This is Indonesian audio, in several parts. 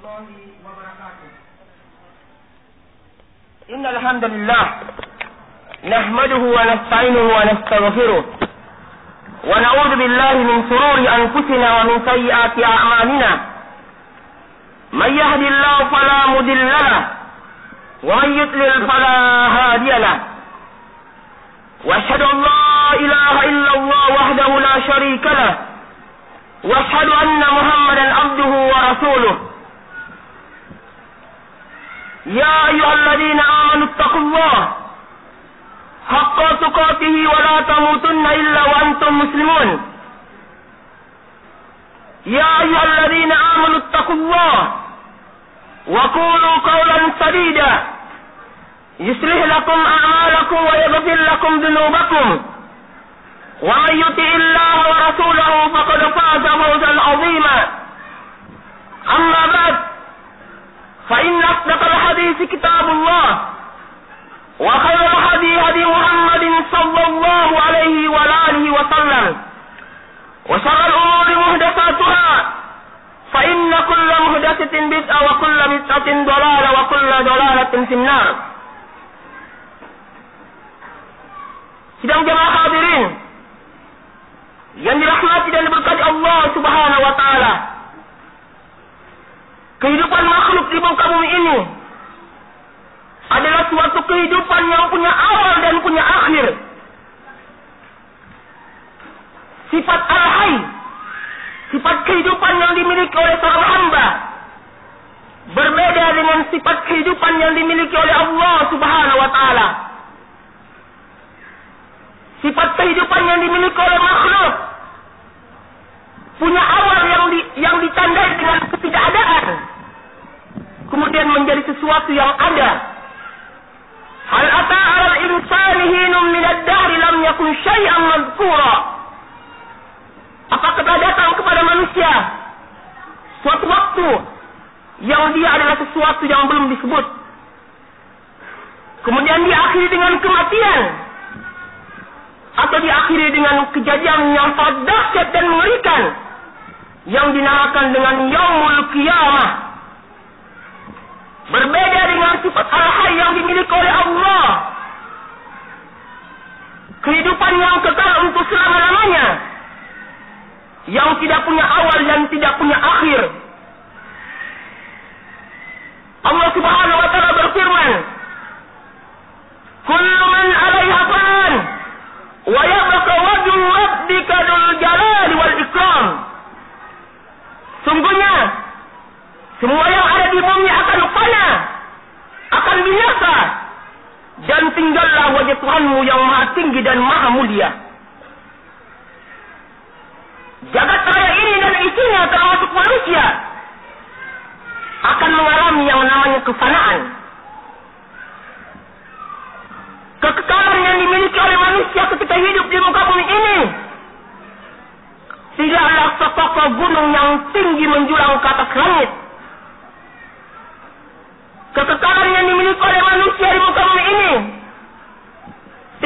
الله وبركاته. إن الحمد لله نحمده ونستعينه ونستغفره ونعوذ بالله من شرور أنفسنا ومن سيئات أعمالنا. من يهد الله فلا مضل له ومن يضلل فلا هادي له. وأشهد أن لا إله إلا الله وحده لا شريك له وأشهد أن محمدا عبده ورسوله. يا أيها الذين آمنوا اتقوا الله حق تقاته ولا تموتن إلا وأنتم مسلمون. يا أيها الذين آمنوا اتقوا الله وقولوا قولا سديدا يصلح لكم أعمالكم ويغفر لكم ذنوبكم. ومن يطع الله ورسوله فقد فاز فوزا عظيما. أما بعد فإن أصدق الحديث كتاب الله وخير الهدي هدي محمد صلى الله عليه وآله وسلم وشر الأمور محدثاتها فإن كل محدثة بدعة وكل بدعة ضلالة وكل ضلالة في النار. Sidang jamaah hadirin yang dirahmati dan diberkati Allah Subhanahu wa taala. Kehidupan makhluk di muka bumi ini adalah suatu kehidupan yang punya awal dan punya akhir. Sifat al-hayy, sifat kehidupan yang dimiliki oleh seorang hamba, berbeda dengan sifat kehidupan yang dimiliki oleh Allah Subhanahu wa taala. Sifat kehidupan yang dimiliki oleh makhluk punya awal yang ditandai dengan ketidakadaan, kemudian menjadi sesuatu yang ada. Hal ata 'alal insani hinun minad dahri lam yakun syai'an madhkura. Apakah datang kepada manusia suatu waktu yang dia adalah sesuatu yang belum disebut, kemudian diakhiri dengan kematian, atau diakhiri dengan kejadian yang sangat dahsyat dan mengerikan yang dinamakan dengan Yaumul Qiyamah. Berbeda dengan sifat al-hayy yang dimiliki oleh Allah, kehidupan yang kekal untuk selama-lamanya, yang tidak punya awal dan tidak punya akhir. Allah Subhanahu wa taala berfirman, "Kullu man 'alaiha fan wa yabqa wajhu rabbika dzul jalali wal ikram." Sungguhnya semua yang ada di bumi akan fana, akan binasa, dan tinggallah wajah Tuhanmu yang maha tinggi dan maha mulia. Jagat raya ini dan isinya termasuk manusia akan mengalami yang namanya kefanaan. Kekekalan yang dimiliki oleh manusia ketika hidup di muka bumi ini tidaklah sekokoh gunung yang tinggi menjulang ke atas langit. Kekekalan yang dimiliki oleh manusia di muka bumi ini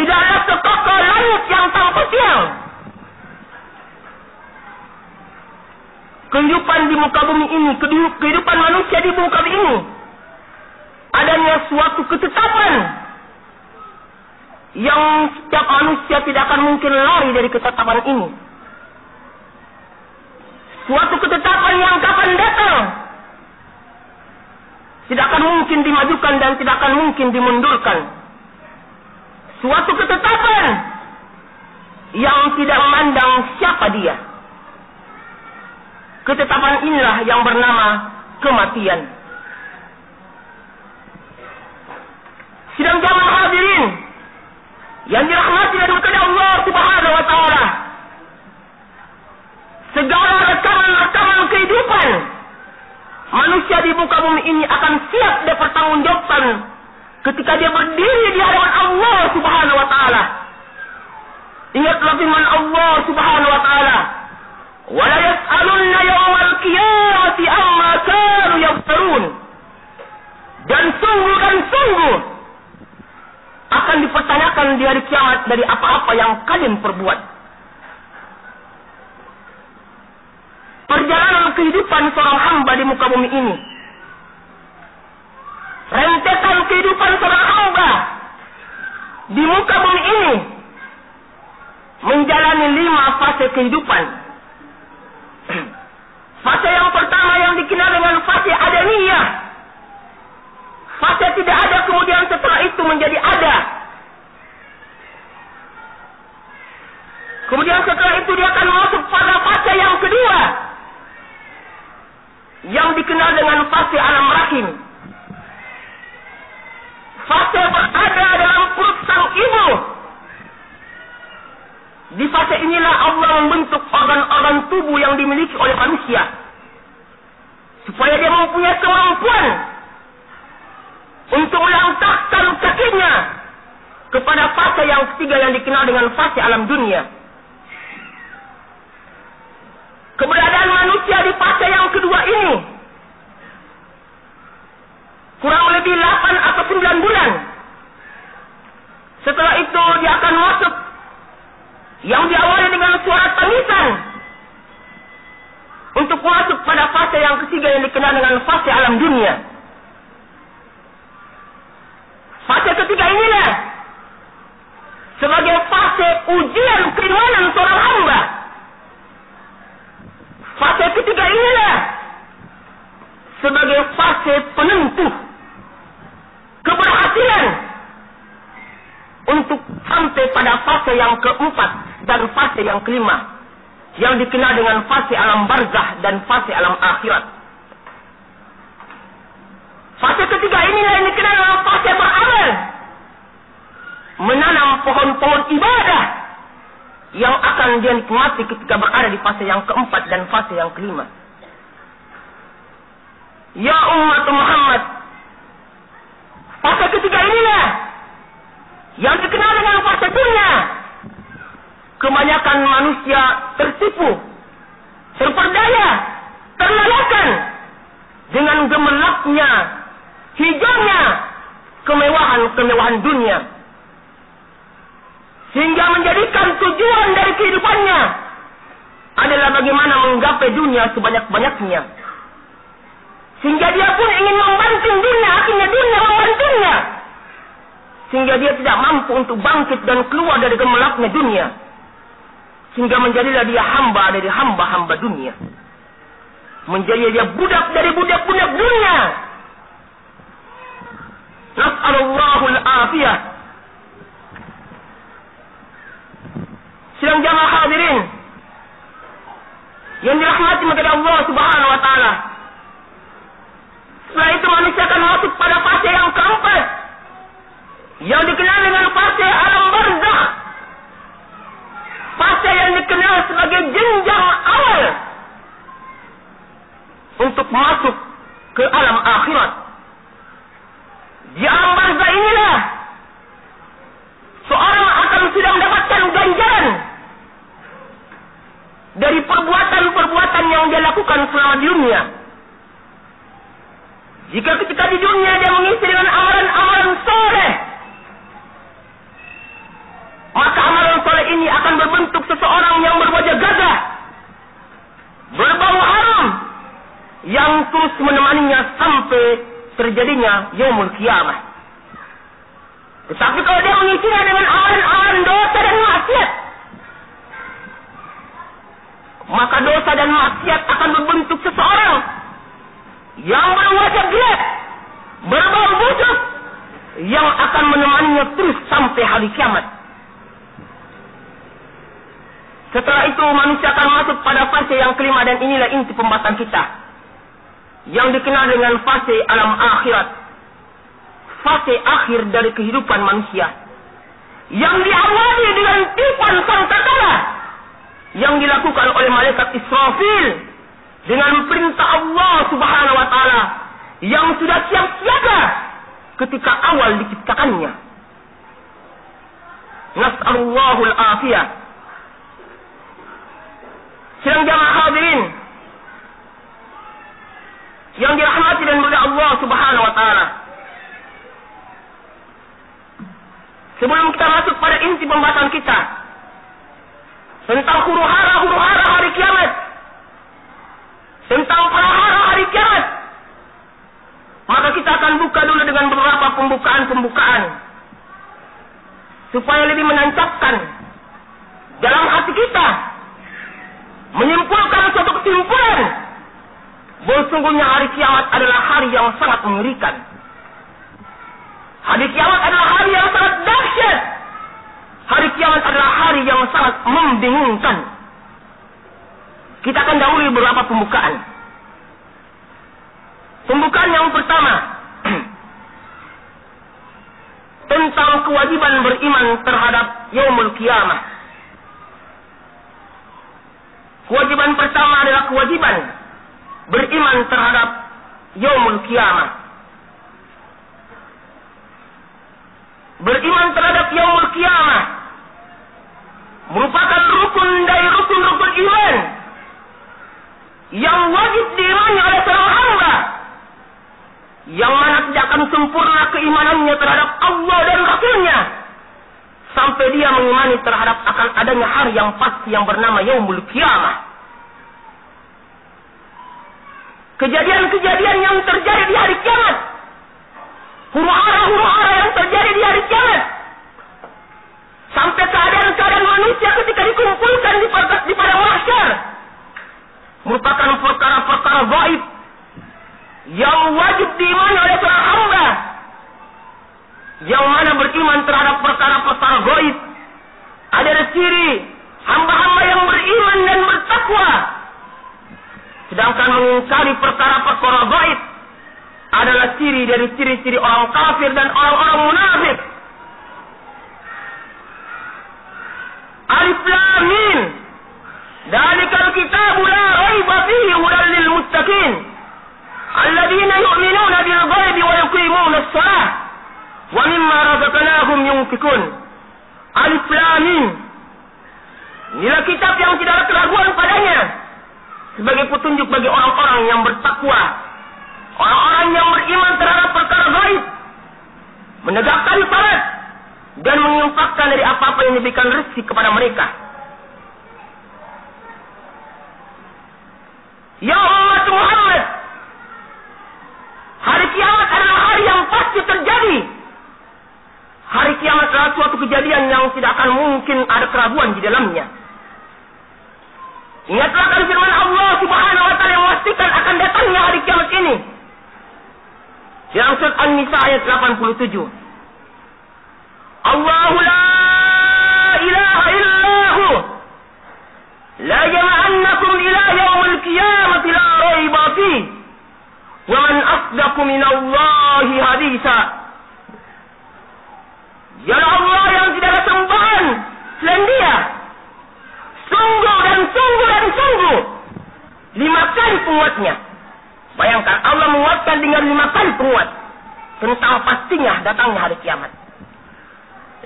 tidaklah sekokoh langit yang tanpa tiang. Kehidupan di muka bumi ini, kehidupan manusia di muka bumi ini, adanya suatu ketetapan yang setiap manusia tidak akan mungkin lari dari ketetapan ini. Suatu ketetapan yang kapan datang tidak akan mungkin dimajukan dan tidak akan mungkin dimundurkan. Suatu ketetapan yang tidak memandang siapa dia. Ketetapan inilah yang bernama kematian. Sidang jamaah hadirin yang dirahmati dan diberkati Allah Subhanahu wa taala, segala rekaman-rekaman kehidupan manusia di muka bumi ini akan siap dipertanggungjawabkan ketika dia berdiri di hadapan Allah Subhanahu wa taala. Ingatlah firman Allah Subhanahu wa taala, "Wala yas'alunna yawmal qiyamati amma kanu yaftarun." Dan sungguh akan dipertanyakan di hari kiamat dari apa-apa yang kalian perbuat. Perjalanan kehidupan seorang hamba di muka bumi ini rentetan kehidupan seorang hamba di muka bumi ini menjalani 5 fase kehidupan. Fase yang pertama yang dikenal dengan fase adamiyah. Fase tidak ada, kemudian setelah itu menjadi ada. Kemudian setelah itu dia akan masuk pada fase yang kedua, yang dikenal dengan fase alam rahim. Fase berada dalam perut sang ibu. Di fase inilah Allah membentuk organ-organ tubuh yang dimiliki oleh manusia, supaya dia mempunyai kemampuan untuk melangkahkan kakinya kepada fase yang ketiga yang dikenal dengan fase alam dunia. Keberadaan manusia di fase yang kedua ini kurang lebih 8 atau 9 bulan. Setelah itu dia akan masuk yang diawali dengan suara tangisan untuk masuk pada fase yang ketiga yang dikenal dengan fase alam dunia. Fase ketiga inilah sebagai fase ujian keimanan seorang hamba. Fase ketiga inilah sebagai fase penentu keberhasilan untuk sampai pada fase yang keempat dan fase yang kelima, yang dikenal dengan fase alam barzah dan fase alam akhirat. Fase ketiga inilah yang dikenal dengan fase beramal, menanam pohon-pohon ibadah yang akan dia nikmati ketika berada di fase yang keempat dan fase yang kelima. Ya umat Muhammad, fase ketiga inilah yang dikenal dengan fase dunia. Kebanyakan manusia tertipu, terperdaya, terlalakan dengan gemerlapnya, hijaunya kemewahan-kemewahan dunia, sehingga menjadikan tujuan dari kehidupannya adalah bagaimana menggapai dunia sebanyak-banyaknya, sehingga dia pun ingin membanting dunia, akhirnya dunia membantingnya, sehingga dia tidak mampu untuk bangkit dan keluar dari gemerlapnya dunia, sehingga menjadilah dia hamba dari hamba-hamba dunia, menjadi dia budak dari budak-budak dunia. Nas'alullahul afiyah. Sidang jamaah hadirin yang dirahmati oleh Allah Subhanahu wa taala. Setelah itu manusia akan masuk pada fase yang keempat, yang dikenal dengan fase alam barzakh. Fase yang dikenal sebagai jenjang awal untuk masuk ke alam akhirat. Di alam barzakh inilah seorang akan sudah mendapatkan ganjaran dari perbuatan-perbuatan yang dia lakukan selama di dunia. Jika ketika di dunia dia mengisi dengan amalan-amalan soleh, maka amalan soleh ini akan berbentuk seseorang yang berwajah gagah, berbau harum, yang terus menemaninya sampai terjadinya yaumul qiyamah. Tetapi kalau dia mengisinya dengan amalan-amalan dosa dan maksiat, maka dosa dan maksiat akan membentuk seseorang yang berwajah gelap, berbau busuk, yang akan menemaninya terus sampai hari kiamat. Setelah itu manusia akan masuk pada fase yang kelima, dan inilah inti pembahasan kita, yang dikenal dengan fase alam akhirat, fase akhir dari kehidupan manusia, yang diawali dengan tiupan sangkakala yang dilakukan oleh malaikat Israfil dengan perintah Allah Subhanahu wa taala yang sudah siap siaga ketika awal diciptakannya. Nas'alullahul afiyah. Sidang jamaah hadirin yang dirahmati dan dimuliakan Allah Subhanahu wa taala. Sebelum kita masuk pada inti pembahasan kita tentang huru-hara hari kiamat, tentang prahara hari kiamat, maka kita akan buka dulu dengan pembukaan-pembukaan supaya lebih menancapkan dalam hati kita, menyimpulkan suatu kesimpulan bahwa sungguhnya hari kiamat adalah hari yang sangat mengerikan. Hari kiamat adalah hari yang sangat dahsyat. Hari kiamat adalah hari yang sangat membingungkan. Kita akan dahului beberapa pembukaan. Pembukaan yang pertama tentang kewajiban beriman terhadap yaumul kiamah. Kewajiban pertama adalah kewajiban beriman terhadap yaumul kiamah. Beriman terhadap yaumul kiamah merupakan rukun dari rukun-rukun iman yang wajib diimani oleh seorang hamba, yang mana tidak akan sempurna keimanannya terhadap Allah dan Rasulnya sampai dia mengimani terhadap akan adanya hari yang pasti yang bernama yaumul kiamah. Kejadian-kejadian yang terjadi di hari kiamat, huru-hara yang terjadi di hari kiamat, sampai keadaan-keadaan manusia ketika dikumpulkan di padang mahsyar, merupakan perkara-perkara gaib yang wajib diimani oleh seorang hamba, yang mana beriman terhadap perkara-perkara gaib adalah ciri hamba-hamba yang beriman dan bertakwa. Sedangkan mengingkari perkara-perkara gaib adalah ciri dari ciri-ciri orang kafir dan orang-orang munafik. Alif Lam Mim. Dzalikal kitabu la raiba fihi hudan lil muttaqin. Alladzina yu'minuna bil ghaibi wa yuqimuna as-shalah wa mimma razaqnahum yunfikun. Alif Lam Mim. Inilah kitab yang tidak ada keraguan padanya, sebagai petunjuk bagi orang-orang yang bertakwa, orang-orang yang beriman terhadap perkara gaib, menegakkan salat dan menginfakkan dari apa-apa yang diberikan rezeki kepada mereka. Ya umat Muhammad, hari kiamat adalah hari yang pasti terjadi. Hari kiamat adalah suatu kejadian yang tidak akan mungkin ada keraguan di dalamnya. Ingatlah kan firman Allah Subhanahu wa taala yang memastikan akan datangnya hari kiamat ini. Dalam surat An-Nisa ayat 87. Allahu la ilaha illahu la jama'annakum ila yaumil qiyamati la raiba fihi wa man asdaqu minallahi haditsa. Ya Allah yang tidak ada sembahan selain Dia. Sungguh dan sungguh dan sungguh 5 kali penguatnya. Bayangkan Allah menguatkan dengan 5 kali penguat tentang pastinya datangnya hari kiamat.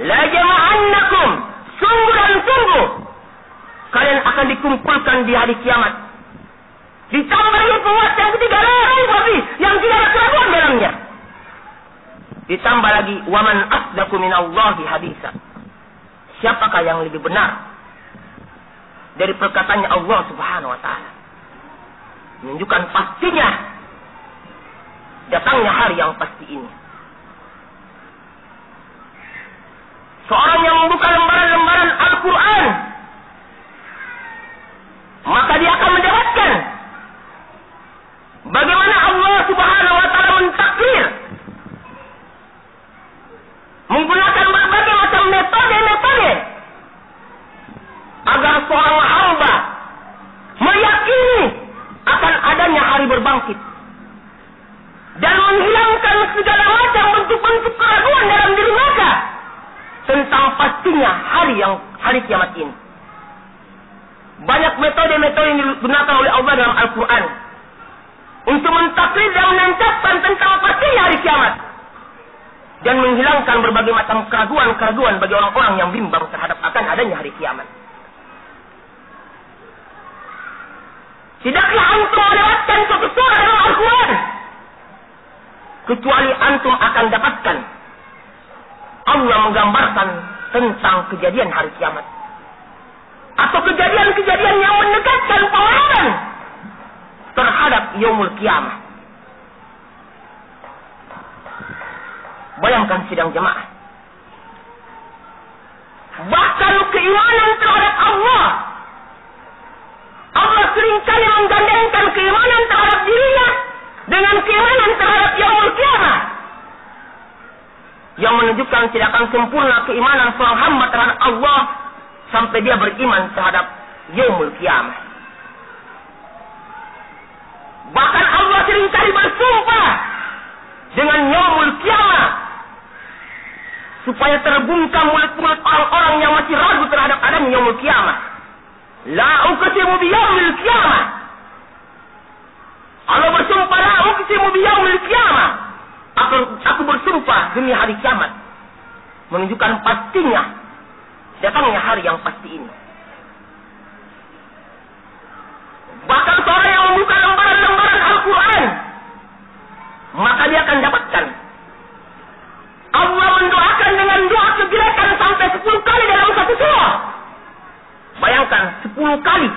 La jama'annakum, sungguh dan sungguh kalian akan dikumpulkan di hari kiamat. Ditambah lagi penguat yang ketiga, la raiba fihi, yang tidak ada keraguan dalamnya. Ditambah lagi waman asdaqu minallahi haditsa. Siapakah yang lebih benar dari perkataannya Allah Subhanahu wa taala? Menunjukkan pastinya datangnya hari yang pasti ini. Seorang yang membuka lembaran-lembaran Al-Quran, maka dia akan mendapatkan bagaimana Allah Subhanahu wa taala mentakdir, menggunakan berbagai macam metode-metode agar seorang hamba meyakini akan adanya hari berbangkit dan menghilangkan segala macam bentuk-bentuk keraguan dalam diri mereka tentang pastinya hari kiamat ini. Banyak metode-metode yang digunakan oleh Allah dalam Al-Quran untuk mentakdir dan menancapkan tentang pastinya hari kiamat dan menghilangkan berbagai macam keraguan-keraguan bagi orang-orang yang bimbang terhadap akan adanya hari kiamat. Tidaklah antum melewatkan suatu surah dalam Al-Quran kecuali antum akan dapatkan Allah menggambarkan tentang kejadian hari kiamat atau kejadian-kejadian yang mendekatkan pengaruhan terhadap yaumul kiamah. Bayangkan sidang jemaah. Bahkan keimanan terhadap Allah seringkali menggandengkan keimanan terhadap dirinya dengan keimanan terhadap yaumul qiyamah, yang menunjukkan tidak akan sempurna keimanan seorang hamba terhadap Allah sampai dia beriman terhadap yaumul qiyamah. Bahkan Allah seringkali bersumpah dengan yaumul qiyamah supaya terbungkam mulut-mulut orang-orang yang masih ragu terhadap adanya yaumul qiyamah. La uqsimu biyaumil qiyamah. Allah bersumpah, la uqsimu biyaumil qiyamah. Aku bersumpah demi hari kiamat. Menunjukkan pastinya datangnya hari yang pasti ini. Bahkan seorang yang membuka lembaran-lembaran Al-Quran, maka dia akan dapatkan Allah mendoakan dengan doa kejelekan sampai 10 kali dalam satu surah. Bayangkan 10 kali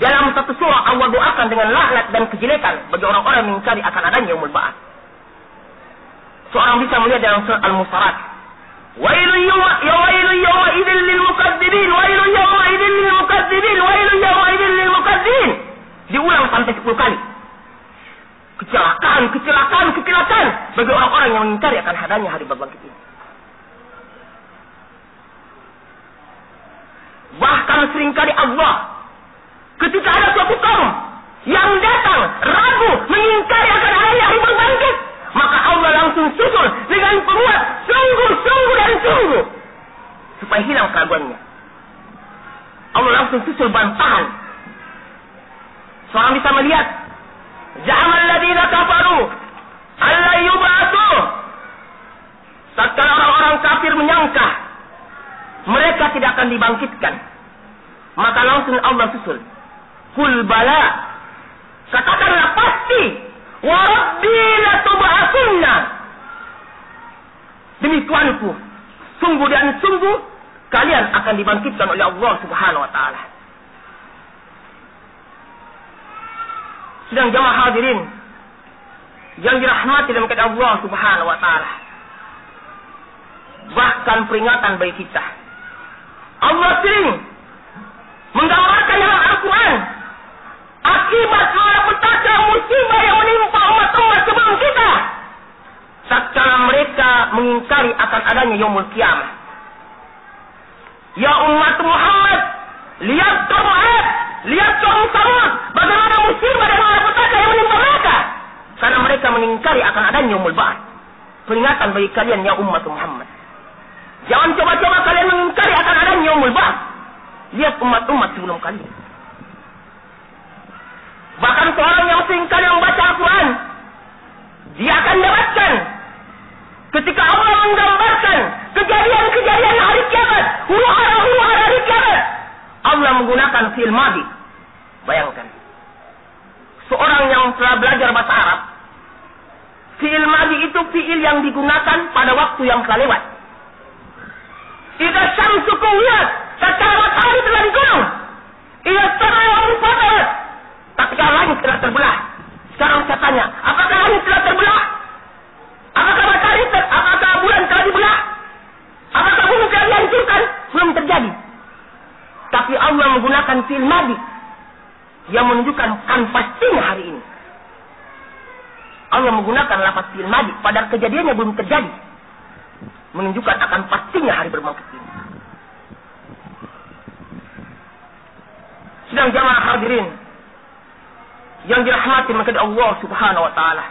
dalam satu surah Allah doakan dengan laknat dan kejelekan bagi orang-orang yang mengingkari akan adanya yaumul ba'ats. Seorang bisa melihat dalam surah Al-Musarat, wailun yawma idzin lil mukadzibin, wailun yawma idzin lil mukadzibin, wailun yawma idzin lil mukadzibin. Diulang sampai 10 kali. Kecelakaan bagi orang-orang yang mengingkari akan adanya hari berbangkit ini. Bahkan seringkali Allah, ketika ada suatu kaum yang datang ragu mengingkari akan adanya hari berbangkit, maka Allah langsung susul dengan penguat sungguh dan sungguh supaya hilang keraguannya. Allah langsung susul bantahan. Seorang bisa melihat Za'amal ladzina kafaru alla yub'atsu. Tatkala orang-orang kafir menyangka mereka tidak akan dibangkitkan, maka langsung Allah susul. Qul bala, katakanlah pasti, wa rabbi latub'atsunna. Demi Tuhanku, sungguh dan sungguh kalian akan dibangkitkan oleh Allah Subhanahu wa taala. Sedang jamaah hadirin yang dirahmati dan mengasihi Allah Subhanahu wa taala, bahkan peringatan bagi kita. Allah sering menggambarkan dalam Al-Quran akibat malapetaka musibah yang menimpa umat-umat sebelum kita tatkala mereka mengingkari akan adanya yaumul qiyamah. Ya umat Muhammad, lihat kaum Samud, bagaimana musibah dan malapetaka yang menimpa mereka karena mereka mengingkari akan adanya yaumul ba'ats. Peringatan bagi kalian ya umat Muhammad, jangan coba-coba kalian mengingkari akan adanya yaumul ba'ats. Lihat umat-umat sebelum kalian. Bahkan seorang yang seringkali membaca Al-Quran, dia akan dapatkan ketika Allah menggambarkan kejadian-kejadian hari kiamat, huru-hara hari kiamat, Allah menggunakan fi'il madhi. Bayangkan, seorang yang telah belajar bahasa Arab, fi'il madhi itu fi'il yang digunakan pada waktu yang telah lewat. Idza syamsu kuwirat, tatkala matahari telah digulung. Idza sama'u fatarat, tatkala langit telah terbelah. Sekarang saya tanya, apakah langit telah terbelah? Apakah matahari apakah bulan telah dibelah? Apakah bumi telah dihancurkan? Belum terjadi. Tapi Allah menggunakan fi'il madhi yang menunjukkan kan pastinya hari ini. Allah menggunakan lafaz fi'il madhi padahal kejadiannya belum terjadi, menunjukkan akan pastinya hari berbangkit ini. Sedang jamaah hadirin yang dirahmati mengasihi Allah Subhanahu wa taala.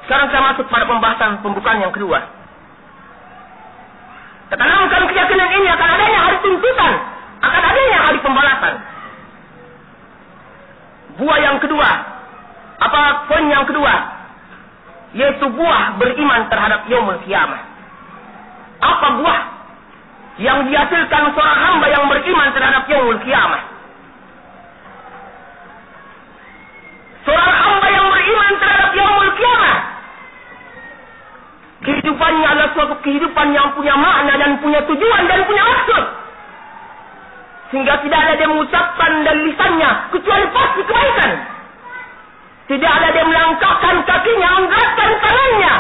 Sekarang saya masuk pada pembahasan pembukaan yang kedua. Tanamkan keyakinan ini akan adanya hari tuntutan, akan adanya hari pembalasan. Buah yang kedua, poin yang kedua, yaitu buah beriman terhadap yaumul qiyamah. Apa buah yang dihasilkan seorang hamba yang beriman terhadap yaumul qiyamah? Seorang hamba yang beriman terhadap yaumul qiyamah, kehidupannya adalah suatu kehidupan yang punya makna dan punya tujuan dan punya maksud, sehingga tidak ada dia mengucapkan dari lisannya kecuali pasti kebaikan. Tidak ada dia melangkahkan kakinya, menggerakkan tangannya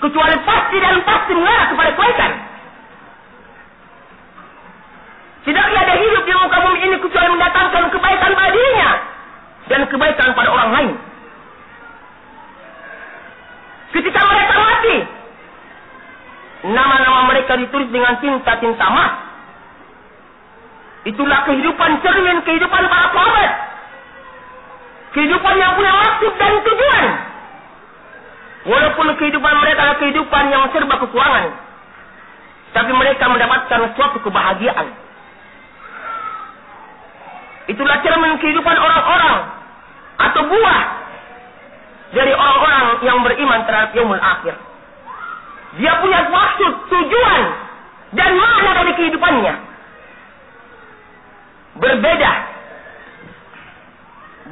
kecuali pasti dan pasti mengarah kepada kebaikan. Tidaklah ada hidup di muka bumi ini kecuali mendatangkan kebaikan pada dirinya dan kebaikan pada orang lain. Ketika mereka mati, nama-nama mereka ditulis dengan tinta emas. Itulah kehidupan cermin kehidupan para sahabat. Kehidupan yang punya maksud dan tujuan. Walaupun kehidupan mereka adalah kehidupan yang serba kekurangan, tapi mereka mendapatkan suatu kebahagiaan. Itulah cermin kehidupan orang-orang atau buah dari orang-orang yang beriman terhadap yaumul akhir. Dia punya maksud, tujuan, dan makna dari kehidupannya. Berbeda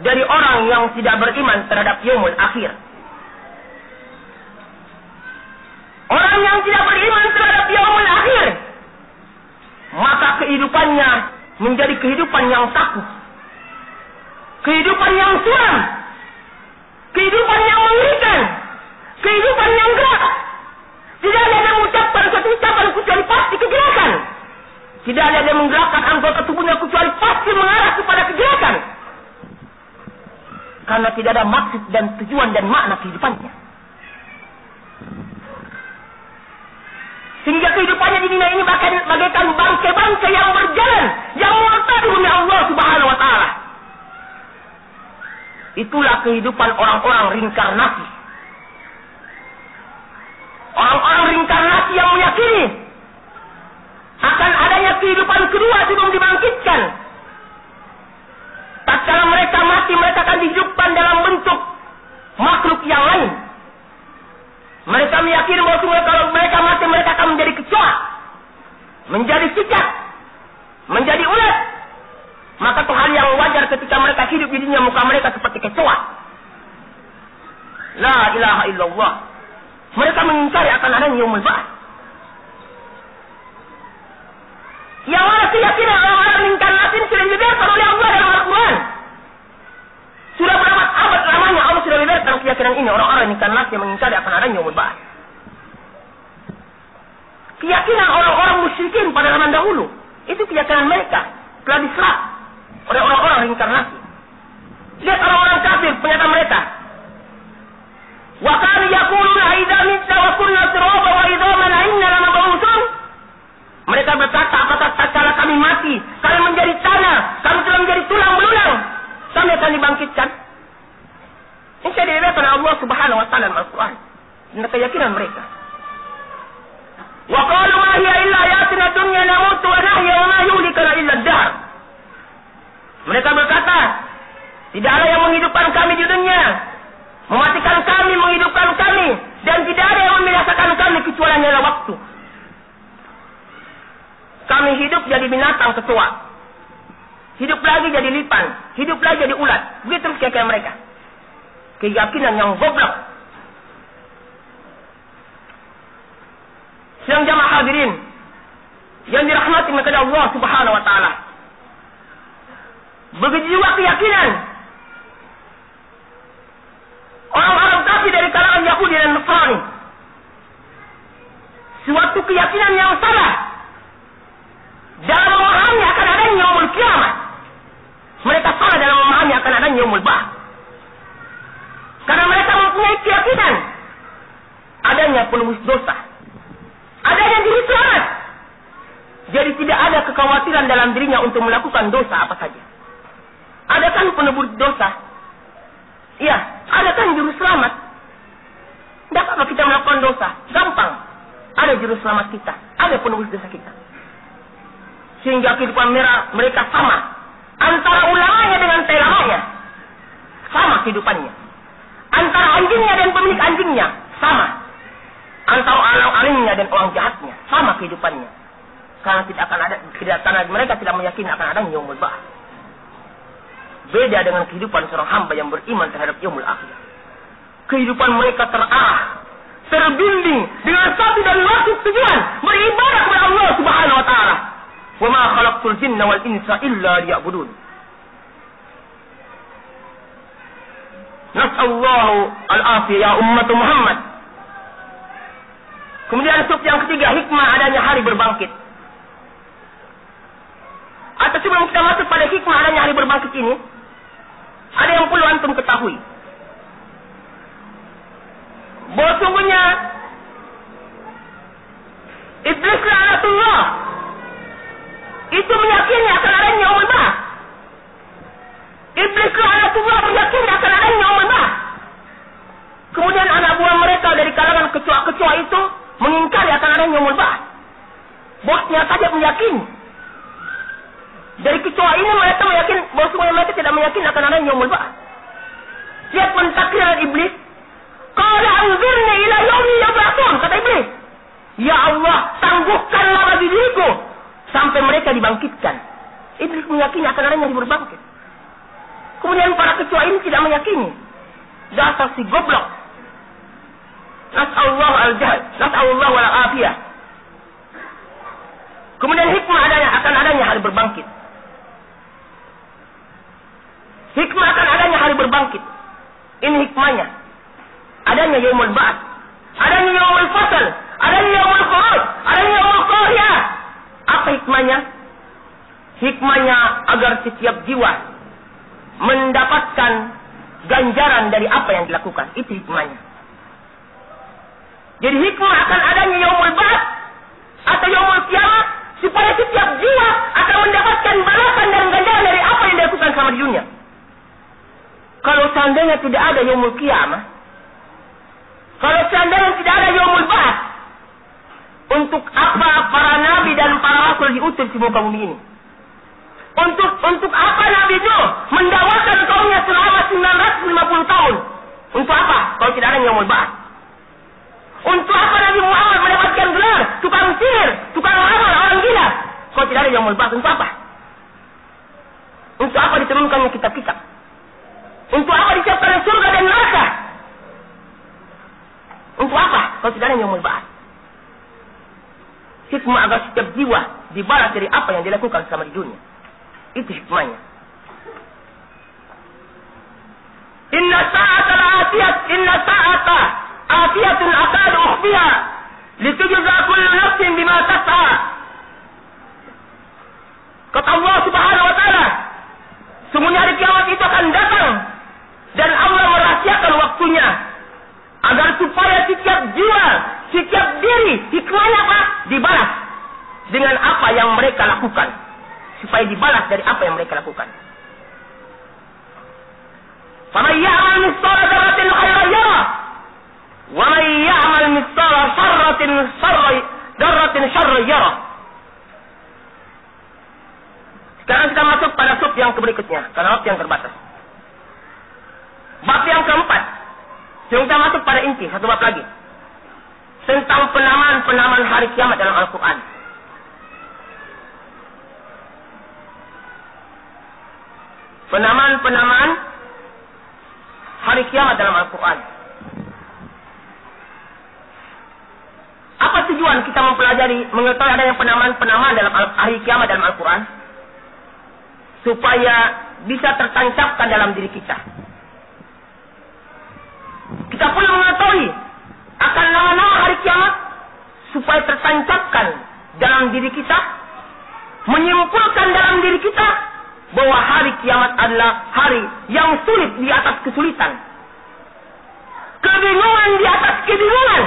dari orang yang tidak beriman terhadap yaumul akhir. Orang yang tidak beriman terhadap yaumul akhir, maka kehidupannya menjadi kehidupan yang takut, kehidupan yang suram, kehidupan yang mengerikan, kehidupan yang gerak. Tidak ada yang mengucapkan satu ucapan kecuali pasti kejelekan. Tidak ada yang menggerakkan anggota tubuhnya kecuali pasti mengarah kepada kejelekan. Karena tidak ada maksud dan tujuan dan makna kehidupannya. Sehingga kehidupannya di dunia ini bagaikan bangkai-bangkai yang berjalan, yang melontar di bumi Allah Subhanahu wa Ta'ala. Itulah kehidupan orang-orang reinkarnasi. Orang-orang reinkarnasi yang meyakini akan adanya kehidupan kedua sebelum dibangkitkan. Tatkala mereka mati, mereka akan dihidupkan dalam bentuk makhluk yang lain. Mereka meyakini bahwa kalau mereka mati, mereka akan menjadi kecoa, menjadi cicak, menjadi ulat. Maka itu hal yang wajar ketika mereka hidup di dunia, muka mereka seperti kecoa. La ilaha illallah. Mereka mengingkari akan adanya yaumul ba'ats. Yang mana keyakinan orang-orang reinkarnasi sudah dibenarkan oleh Allah dalam Al-Quran. Sudah berapa abad lamanya Allah sudah membenarkan keyakinan ini. Orang-orang reinkarnasi yang mengingkari akan adanya yaumul ba'ats. Keyakinan orang-orang musyrikin pada zaman dahulu, itu keyakinan mereka telah diserap oleh orang-orang reinkarnasi. Lihat orang-orang kafir, pernyataan mereka. Wa kanu yaquluna idza mitna wa kunna turaba wa idzaman inna lamab'utsun. Mereka berkata, apakah tatkala kami mati, kami menjadi tanah, kami telah menjadi tulang belulang, kami akan dibangkitkan? Ini saya diriwayatkan oleh Allah Subhanahu wa Ta'ala dalam Al-Quran. Ini keyakinan mereka. Wa qalu ma hiya illa hayatina dunya namutu wa nahya wa ma yuhlikuna illa ad-dahr. Mereka berkata, tidak ada yang menghidupkan kami di dunia, mematikan kami, menghidupkan kami, dan tidak ada yang membinasakan kami kecuali hanya waktu. Kami hidup jadi binatang kecoa, hidup lagi jadi lipan, hidup lagi jadi ulat. Begitu keyakinan mereka. Keyakinan yang goblok. Sedang jamaah hadirin yang dirahmati oleh Allah Subhanahu wa Ta'ala, begitu juga keyakinan orang-orang kafir dari kalangan Yahudi dan Nasrani. Suatu keyakinan yang salah dalam memahami akan adanya yaumul kiamat. Mereka salah dalam memahami akan adanya yaumul ba'ats. Karena mereka mempunyai keyakinan adanya penebus dosa, adanya juru selamat. Jadi tidak ada kekhawatiran dalam dirinya untuk melakukan dosa apa saja. Adakah penebus dosa? Iya, adakah juru selamat? Tidak apa kita melakukan dosa, gampang. Ada juru selamat kita, ada penebus dosa kita. Sehingga kehidupan mereka sama. Antara ulamanya dengan telamanya sama kehidupannya. Antara anjingnya dan pemilik anjingnya sama. Antara alim-alimnya dan orang jahatnya sama kehidupannya. Karena karena mereka tidak meyakini akan adanya yaumul ba'ats. Beda dengan kehidupan seorang hamba yang beriman terhadap yaumul akhir. Kehidupan mereka terarah, terbimbing dengan satu dan maksud tujuan beribadah kepada Allah Subhanahu wa Ta'ala. Wa ma khalaqtul jinna wal insa illa liya'budun. Nas'allahu al-afiyah ya ummat Muhammad. Kemudian sub yang ketiga, hikmah adanya hari berbangkit. Atau sebelum kita masuk pada hikmah adanya hari berbangkit ini, ada yang perlu antum ketahui. Bahwa sungguhnya iblis la'natullah itu meyakini akan adanya yaumul ba'ats. Iblis la'natullah meyakini akan adanya yaumul ba'ats. Kemudian anak buah mereka dari kalangan kecoa-kecoa itu mengingkari akan adanya yaumul ba'ats. Bosnya saja meyakini. Dari kecoa ini mereka meyakini, bahwa mereka tidak meyakini akan adanya yaumul ba'ats. Lihat pentakdiran iblis. Qala anzirni ila yaumi yub'atsun, kata iblis. Ya Allah, tangguhkanlah bagi diriku sampai mereka dibangkitkan. Iblis meyakini akan adanya yang berbangkit. Kemudian para kecoa ini tidak meyakini. Dasar si goblok. Nas'allahu al-jahl, nas'allahu al-afiyah. Kemudian hikmah akan adanya hari berbangkit. Hikmah akan adanya hari berbangkit. Ini hikmahnya. Adanya yaumul ba'ats, adanya yaumul fasl, adanya yaumul khuruj, adanya yaumul qiyamah. Apa hikmahnya? Hikmahnya agar setiap jiwa mendapatkan ganjaran dari apa yang dilakukan. Itu hikmahnya. Jadi hikmah akan adanya yaumul ba'ats atau yaumul qiyamah supaya setiap jiwa akan mendapatkan balasan dan ganjaran dari apa yang dilakukan selama di dunia. Kalau seandainya tidak ada yaumul qiyamah, kalau seandainya tidak ada yaumul ba'ats, untuk apa para nabi dan para rasul diutus di muka bumi ini? Untuk apa Nabi Nuh mendakwakan kaumnya selama 950 tahun? Untuk apa? Kalau tidak ada yaumul ba'ats. Untuk apa Nabi Muhammad mendapatkan gelar tukang sihir, tukang ramal, orang gila? Kalau tidak ada yaumul ba'ats, untuk apa? Untuk apa diturunkannya kitab-kitab? Untuk apa disiapkan surga dan neraka? Untuk apa? Kalau tidak ada yaumul ba'ats. Hikmah agar setiap jiwa dibalas dari apa yang dilakukan selama di dunia. Itu hikmahnya. Inna sa'ata la'atiyat, inna sa'ata atiyatun akadu ukhfiha litujza kullu nafsin bima tas'a. Kata Allah Subhanahu wa taala, sungguhnya hari kiamat itu akan datang dan Allah merahasiakan waktunya agar supaya setiap jiwa, setiap diri, hikmahnya apa? Dibalas dengan apa yang mereka lakukan. Supaya dibalas dari apa yang mereka lakukan. Faman ya'mal mithqala dzarratin khairan yarah, wa man ya'mal mithqala dzarratin syarran yarah. Sekarang kita masuk pada sub yang berikutnya, karena waktu yang terbatas. Bab yang keempat. Sebelum kita masuk pada inti, satu bab lagi. Tentang penamaan hari kiamat dalam Al-Quran. Penamaan hari kiamat dalam Al-Quran. Apa tujuan kita mempelajari, mengetahui adanya penamaan dalam hari kiamat dalam Al-Quran? Supaya bisa tertancapkan dalam diri kita. Kita perlu mengetahui akan nama-nama hari kiamat supaya tertancapkan dalam diri kita, menyimpulkan dalam diri kita bahwa hari kiamat adalah hari yang sulit di atas kesulitan, kebingungan di atas kebingungan,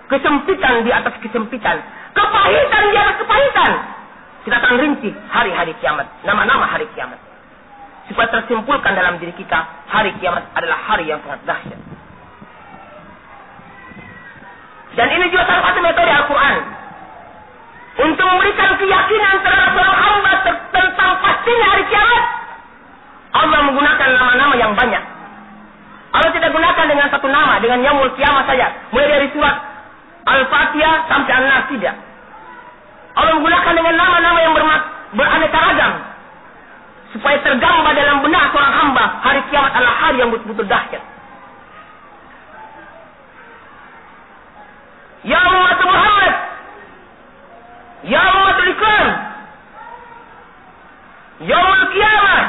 kesempitan di atas kesempitan, kepahitan di atas kepahitan. Kita akan rinci hari-hari kiamat, nama-nama hari kiamat, supaya tersimpulkan dalam diri kita hari kiamat adalah hari yang sangat dahsyat. Dan ini juga salah satu metode Al-Quran untuk memberikan keyakinan terhadap seorang hamba tentang pastinya hari kiamat. Allah menggunakan nama-nama yang banyak. Allah tidak gunakan dengan satu nama, dengan yaumul qiyamah saja, mulai dari surat Al-Fatihah sampai An-Nas, tidak. Allah menggunakan dengan nama-nama yang beraneka ragam supaya tergambar dalam benak seorang hamba hari kiamat adalah hari yang betul-betul dahsyat. Ya umat Muhammad, ya umatul Islam, yaumul qiyamah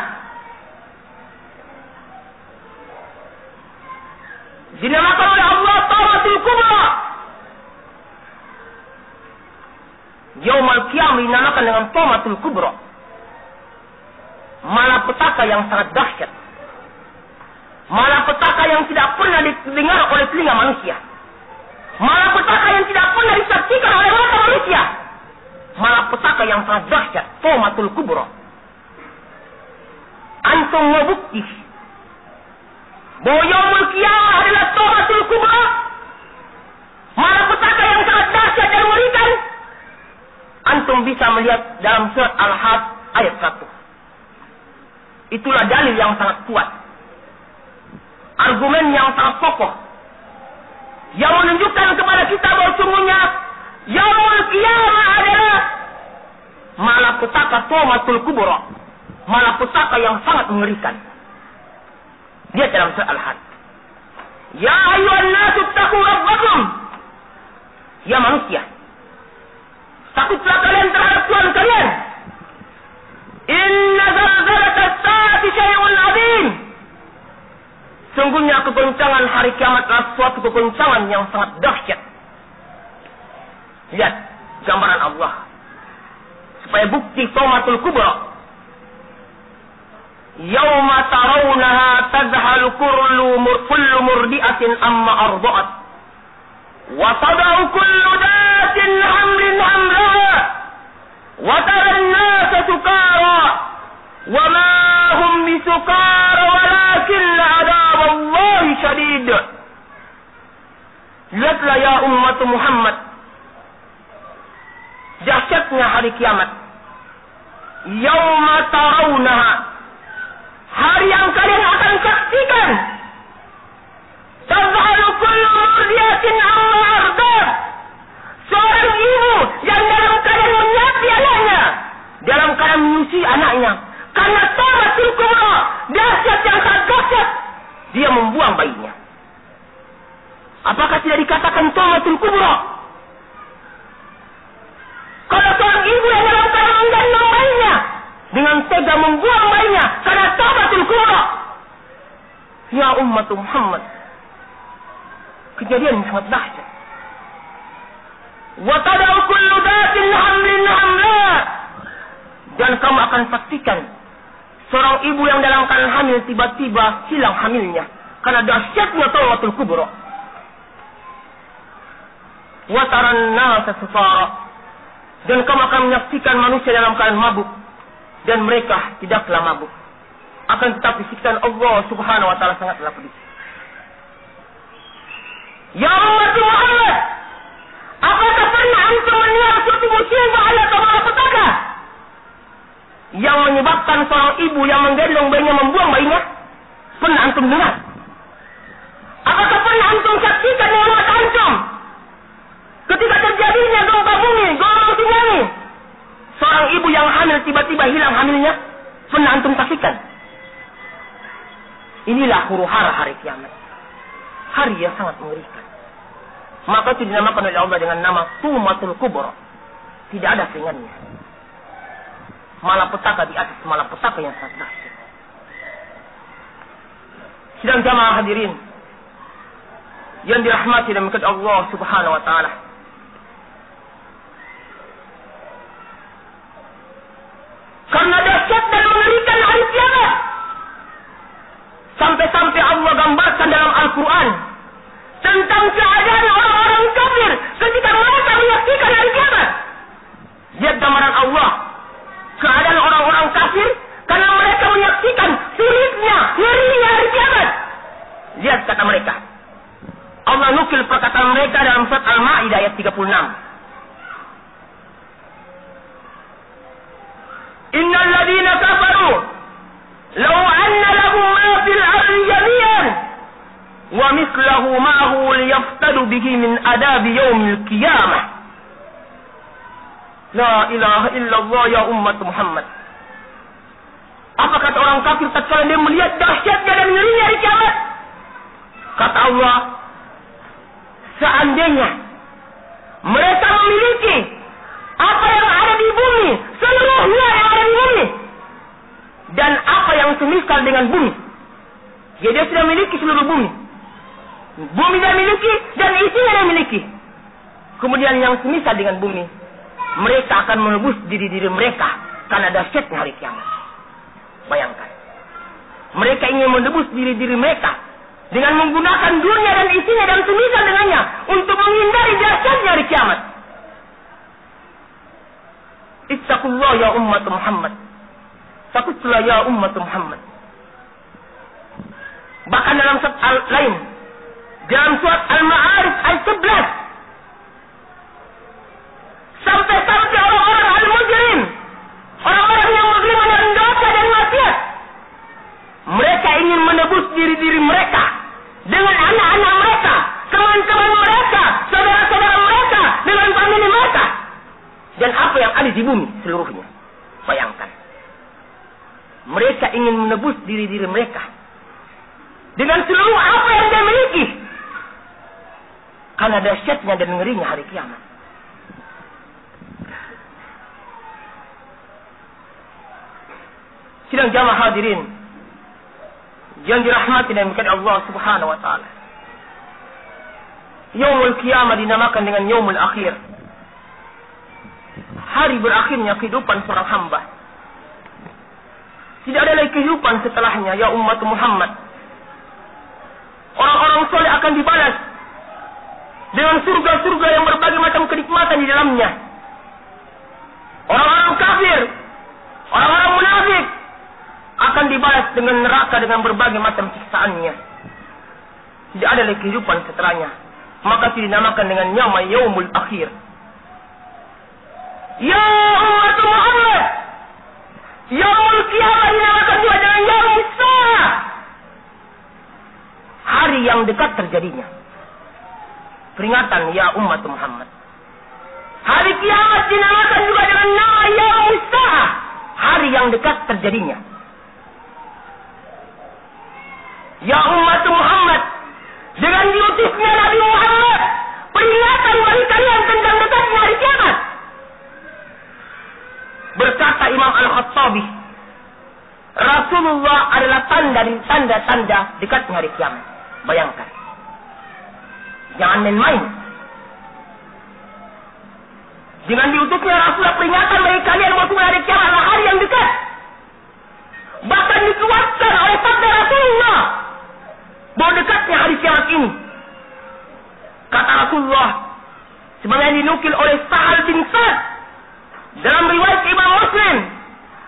dinamakan oleh Allah Yaumul Qiyamah dinamakan dengan Tomatul Kubra. Malapetaka yang sangat dahsyat. Malapetaka yang tidak pernah didengar oleh telinga manusia. Malapetaka yang tidak pernah disaksikan oleh mata manusia. Malapetaka yang sangat dahsyat. Tomatul Kubra. Antum mau bukti bahwa Yaumul Qiyamah adalah Tomatul Kubra? Malapetaka yang sangat dahsyat dan mengerikan. Antum bisa melihat dalam surat Al-Hajj ayat 1. Itulah dalil yang sangat kuat. Argumen yang sangat kokoh. Yang menunjukkan kepada kita bahwa sungguhnya Yaumul Qiyamah adalah malapetaka Tomatul Kubra. Malapetaka yang sangat mengerikan. Lihat dalam surat Al-Hajj. Ya ayyuhan nasu taqu rabbakum. Ya manusia, takutlah kalian terhadap Tuhan kalian. Inna zalzalatas saati syai'un 'adzim. Sungguhnya kegoncangan hari kiamat adalah suatu kegoncangan yang sangat dahsyat. Lihat gambaran Allah. Supaya bukti Tomatul Kubra. Yauma tarawunaha tadhalu kullu murdi'atin amma arda'at. Wa tada'u kullu datin hamlin hamlaha. Wa tara an-nasa sukara. Wa ma hum bisukara walakin adaballahi syadid. Lihatlah ya umat Muhammad, dahsyatnya hari kiamat. Yauma tarawunaha, hari yang kalian akan saksikan. Tadhalu kullu murdiatin amma arda'at. Seorang ibu yang dalam keadaan menyapit anaknya, dalam keadaan menyusui anaknya, karena Tomatul Kubra, dahsyat yang sangat dahsyat, dia membuang bayinya. Apakah tidak dikatakan Tomatul Kubra? Kalau seorang ibu yang dalam keadaan menggendong bayinya, dengan tega membuang bayinya karena Tomatul Kubra. Ya umat Muhammad, kejadian yang sangat dahsyat. Wa tada'u kullu datin hamlin hamla. Dan kamu akan saksikan seorang ibu yang dalam keadaan hamil tiba-tiba hilang hamilnya karena dahsyatnya Tomatul Kubra. Wa taran nasa sukara. Dan kamu akan menyaksikan manusia dalam keadaan mabuk, dan mereka tidaklah mabuk. Akan tetapi siksaan Allah Subhanahu wa taala sangatlah pedih. Ya umat Muhammad, apakah pernah antum mendengar suatu musibah atau malapetaka yang menyebabkan seorang ibu yang menggendong bayinya membuang bayinya? Pernah antum dengar? Apakah pernah antum saksikan dengan mata antum ketika terjadinya gempa bumi, gelombang tsunami, seorang ibu yang hamil tiba-tiba hilang hamilnya? Pernah antum saksikan? Inilah huru-hara hari kiamat. Hari yang sangat mengerikan. Maka itu dinamakan oleh Allah dengan nama Tomatul Kubra. Tidak ada saingannya. Malapetaka di atas malapetaka yang sangat dahsyat. Sidang jamaah hadirin yang dirahmati dan berkat Allah Subhanahu wa taala. Karena dahsyat dan mengerikan hari kiamat, sampai-sampai Allah gambarkan dalam Al-Quran tentang keadaan orang-orang kafir ketika mereka menyaksikan hari kiamat. Lihat gambaran Allah, keadaan orang-orang kafir karena mereka menyaksikan sulitnya, ngerinya hari kiamat. Lihat kata mereka. Allah nukil perkataan mereka dalam surat Al-Ma'idah ayat 36. Innal ladina kafaru law anna lahum ma fil ardi jami'an wa mithluhu ma'ahu liyaftadu bihi min adabi yaumil qiyamah. La ilaha illallah ya umat Muhammad. Apa kata orang kafir tatkala dia melihat dahsyatnya dan ngerinya hari kiamat? Kata Allah, seandainya mereka memiliki apa yang ada di bumi, seluruhnya yang ada di bumi, dan apa yang semisal dengan bumi. Jadi dia sudah memiliki seluruh bumi. Bumi dia miliki dan isinya dia miliki. Kemudian yang semisal dengan bumi, mereka akan menebus diri-diri mereka karena dahsyatnya hari kiamat. Bayangkan. Mereka ingin menebus diri-diri mereka dengan menggunakan dunia dan isinya dan semisal dengannya untuk menghindari dahsyatnya hari kiamat. Ittaqullah ya ummat Muhammad. Takutlah ya ummat Muhammad. Bahkan dalam surat lain, dalam surat Al-Ma'arij ayat 11, sampai-sampai orang-orang al-mujrim, orang-orang yang menggelima dan dosa dan maksiat, mereka ingin menebus diri-diri mereka dengan anak-anak mereka, teman-teman mereka, saudara-saudara mereka, dengan famili mereka, dan apa yang ada di bumi seluruhnya. Bayangkan. Mereka ingin menebus diri-diri mereka dengan seluruh apa yang dia miliki, karena dahsyatnya dan ngerinya hari kiamat. Sidang jamaah hadirin yang dirahmati dan diberkati Allah Subhanahu wa taala. Yaumul Qiyamah dinamakan dengan Yaumul Akhir. Hari berakhirnya kehidupan seorang hamba. Tidak ada lagi kehidupan setelahnya, ya umat Muhammad. Orang-orang soleh akan dibalas dengan surga-surga yang berbagai macam kenikmatan di dalamnya. Orang-orang kafir, orang-orang munafik akan dibalas dengan neraka dengan berbagai macam siksaannya. Tidak ada lagi kehidupan setelahnya. Maka dinamakan dengan nama Yaumul Akhir. Ya umat Muhammad, Yaumul Qiyamah dinamakan juga dengan Yaumul Sa'ah. Hari yang dekat terjadinya. Peringatan ya umat Muhammad. Hari kiamat dinamakan juga dengan nama Yaumul Sa'ah. Hari yang dekat terjadinya. Ya umat Muhammad, dengan diutusnya Nabi Muhammad, peringatan bagi kalian tentang dekatnya hari kiamat. Berkata Imam Al-Khattabi, Rasulullah adalah tanda dari tanda-tanda dekatnya hari kiamat. Bayangkan. Jangan main-main. Dengan diutusnya Rasulullah, peringatan bagi kalian bahwa hari kiamat adalah hari yang dekat. Bahkan dikuatkan oleh sabda Rasulullah bahwa dekatnya hari kiamat ini. Kata Rasulullah, sebagaimana dinukil oleh Sahal bin Sa'ad dalam riwayat Imam Muslim,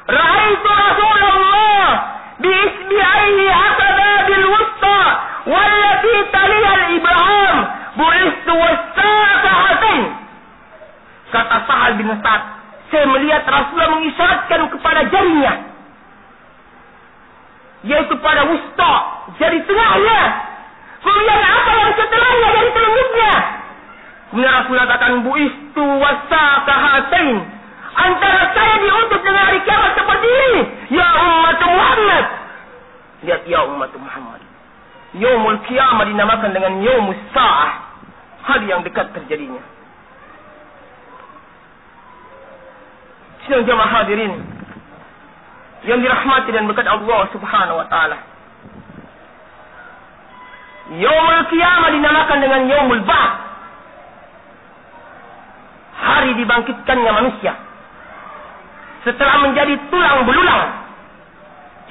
Ra'aitu Rasulullah bi'isbi'aihi hakadha bil wusta wallati taliyal ibham bu'istu was-sa'atin. Kata Sahal bin Sa'ad, saya melihat Rasulullah mengisyaratkan kepada jarinya, yaitu pada wusta, jari tengahnya. Kemudian apa yang setelahnya, jari telunjuknya. Kemudian Rasulullah katakan, bu'istu was-sa'atin. Antara saya diutus dengan hari kiamat seperti ini, ya umat Muhammad. Lihat ya umat Muhammad. Yaumul Qiyamah dinamakan dengan Yaumus Sa'ah. Hari yang dekat terjadinya. Sidang jamaah hadirin yang dirahmati dan berkat Allah Subhanahu wa taala. Yaumul Qiyamah dinamakan dengan Yaumul Ba'ts. Hari dibangkitkannya manusia. Setelah menjadi tulang belulang,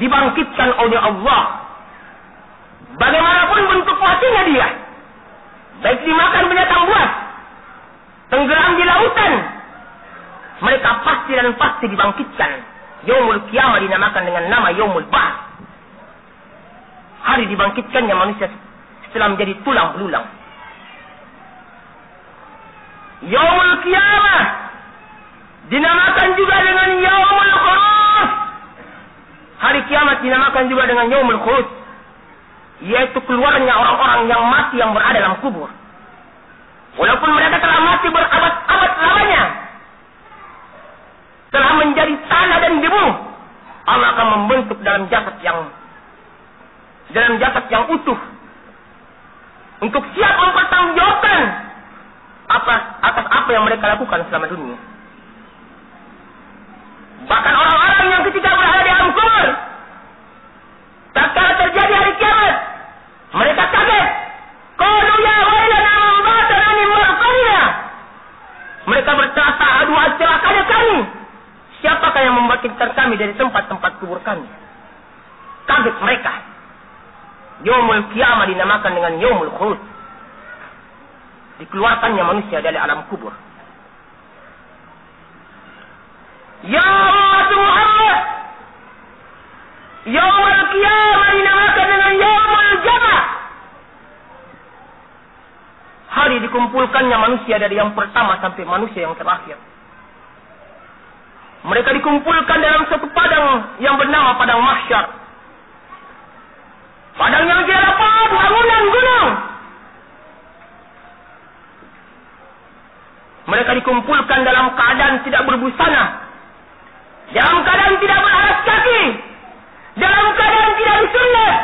dibangkitkan oleh Allah. Bagaimanapun bentuk matinya dia, baik dimakan binatang buas, tenggelam di lautan, mereka pasti dan pasti dibangkitkan. Yaumul Qiyamah dinamakan dengan nama Yaumul Ba'ts. Hari dibangkitkannya manusia setelah menjadi tulang belulang. Yaumul Qiyamah dinamakan juga dengan Yaumul Khuruj. Hari kiamat dinamakan juga dengan Yaumul Khuruj, yaitu keluarnya orang-orang yang mati yang berada dalam kubur. Walaupun mereka telah mati berabad-abad lamanya, telah menjadi tanah dan debu, Allah akan membentuk dalam jasad yang utuh untuk siap mempertanggungjawabkan atas apa yang mereka lakukan selama dunia. Bahkan orang-orang yang ketika berada di alam kubur, tatkala terjadi hari kiamat, mereka kaget. Qalu ya wailana man ba'athana min marqadina. Mereka berkata, aduh kami dari tempat-tempat kubur kami. Kaget mereka. Yaumul Qiyamah dinamakan dengan Yaumul Khulud. Dikeluarkannya manusia dari alam kubur. Ya umat Muhammad, Yaumul Qiyamah dinamakan dengan Yaumul Jam'ah. Hari dikumpulkannya manusia dari yang pertama sampai manusia yang terakhir. Mereka dikumpulkan dalam satu padang yang bernama padang mahsyar. Padang yang tidak dapat bangunan gunung. Mereka dikumpulkan dalam keadaan tidak berbusana, dalam keadaan tidak beralas kaki, dalam keadaan tidak disunat,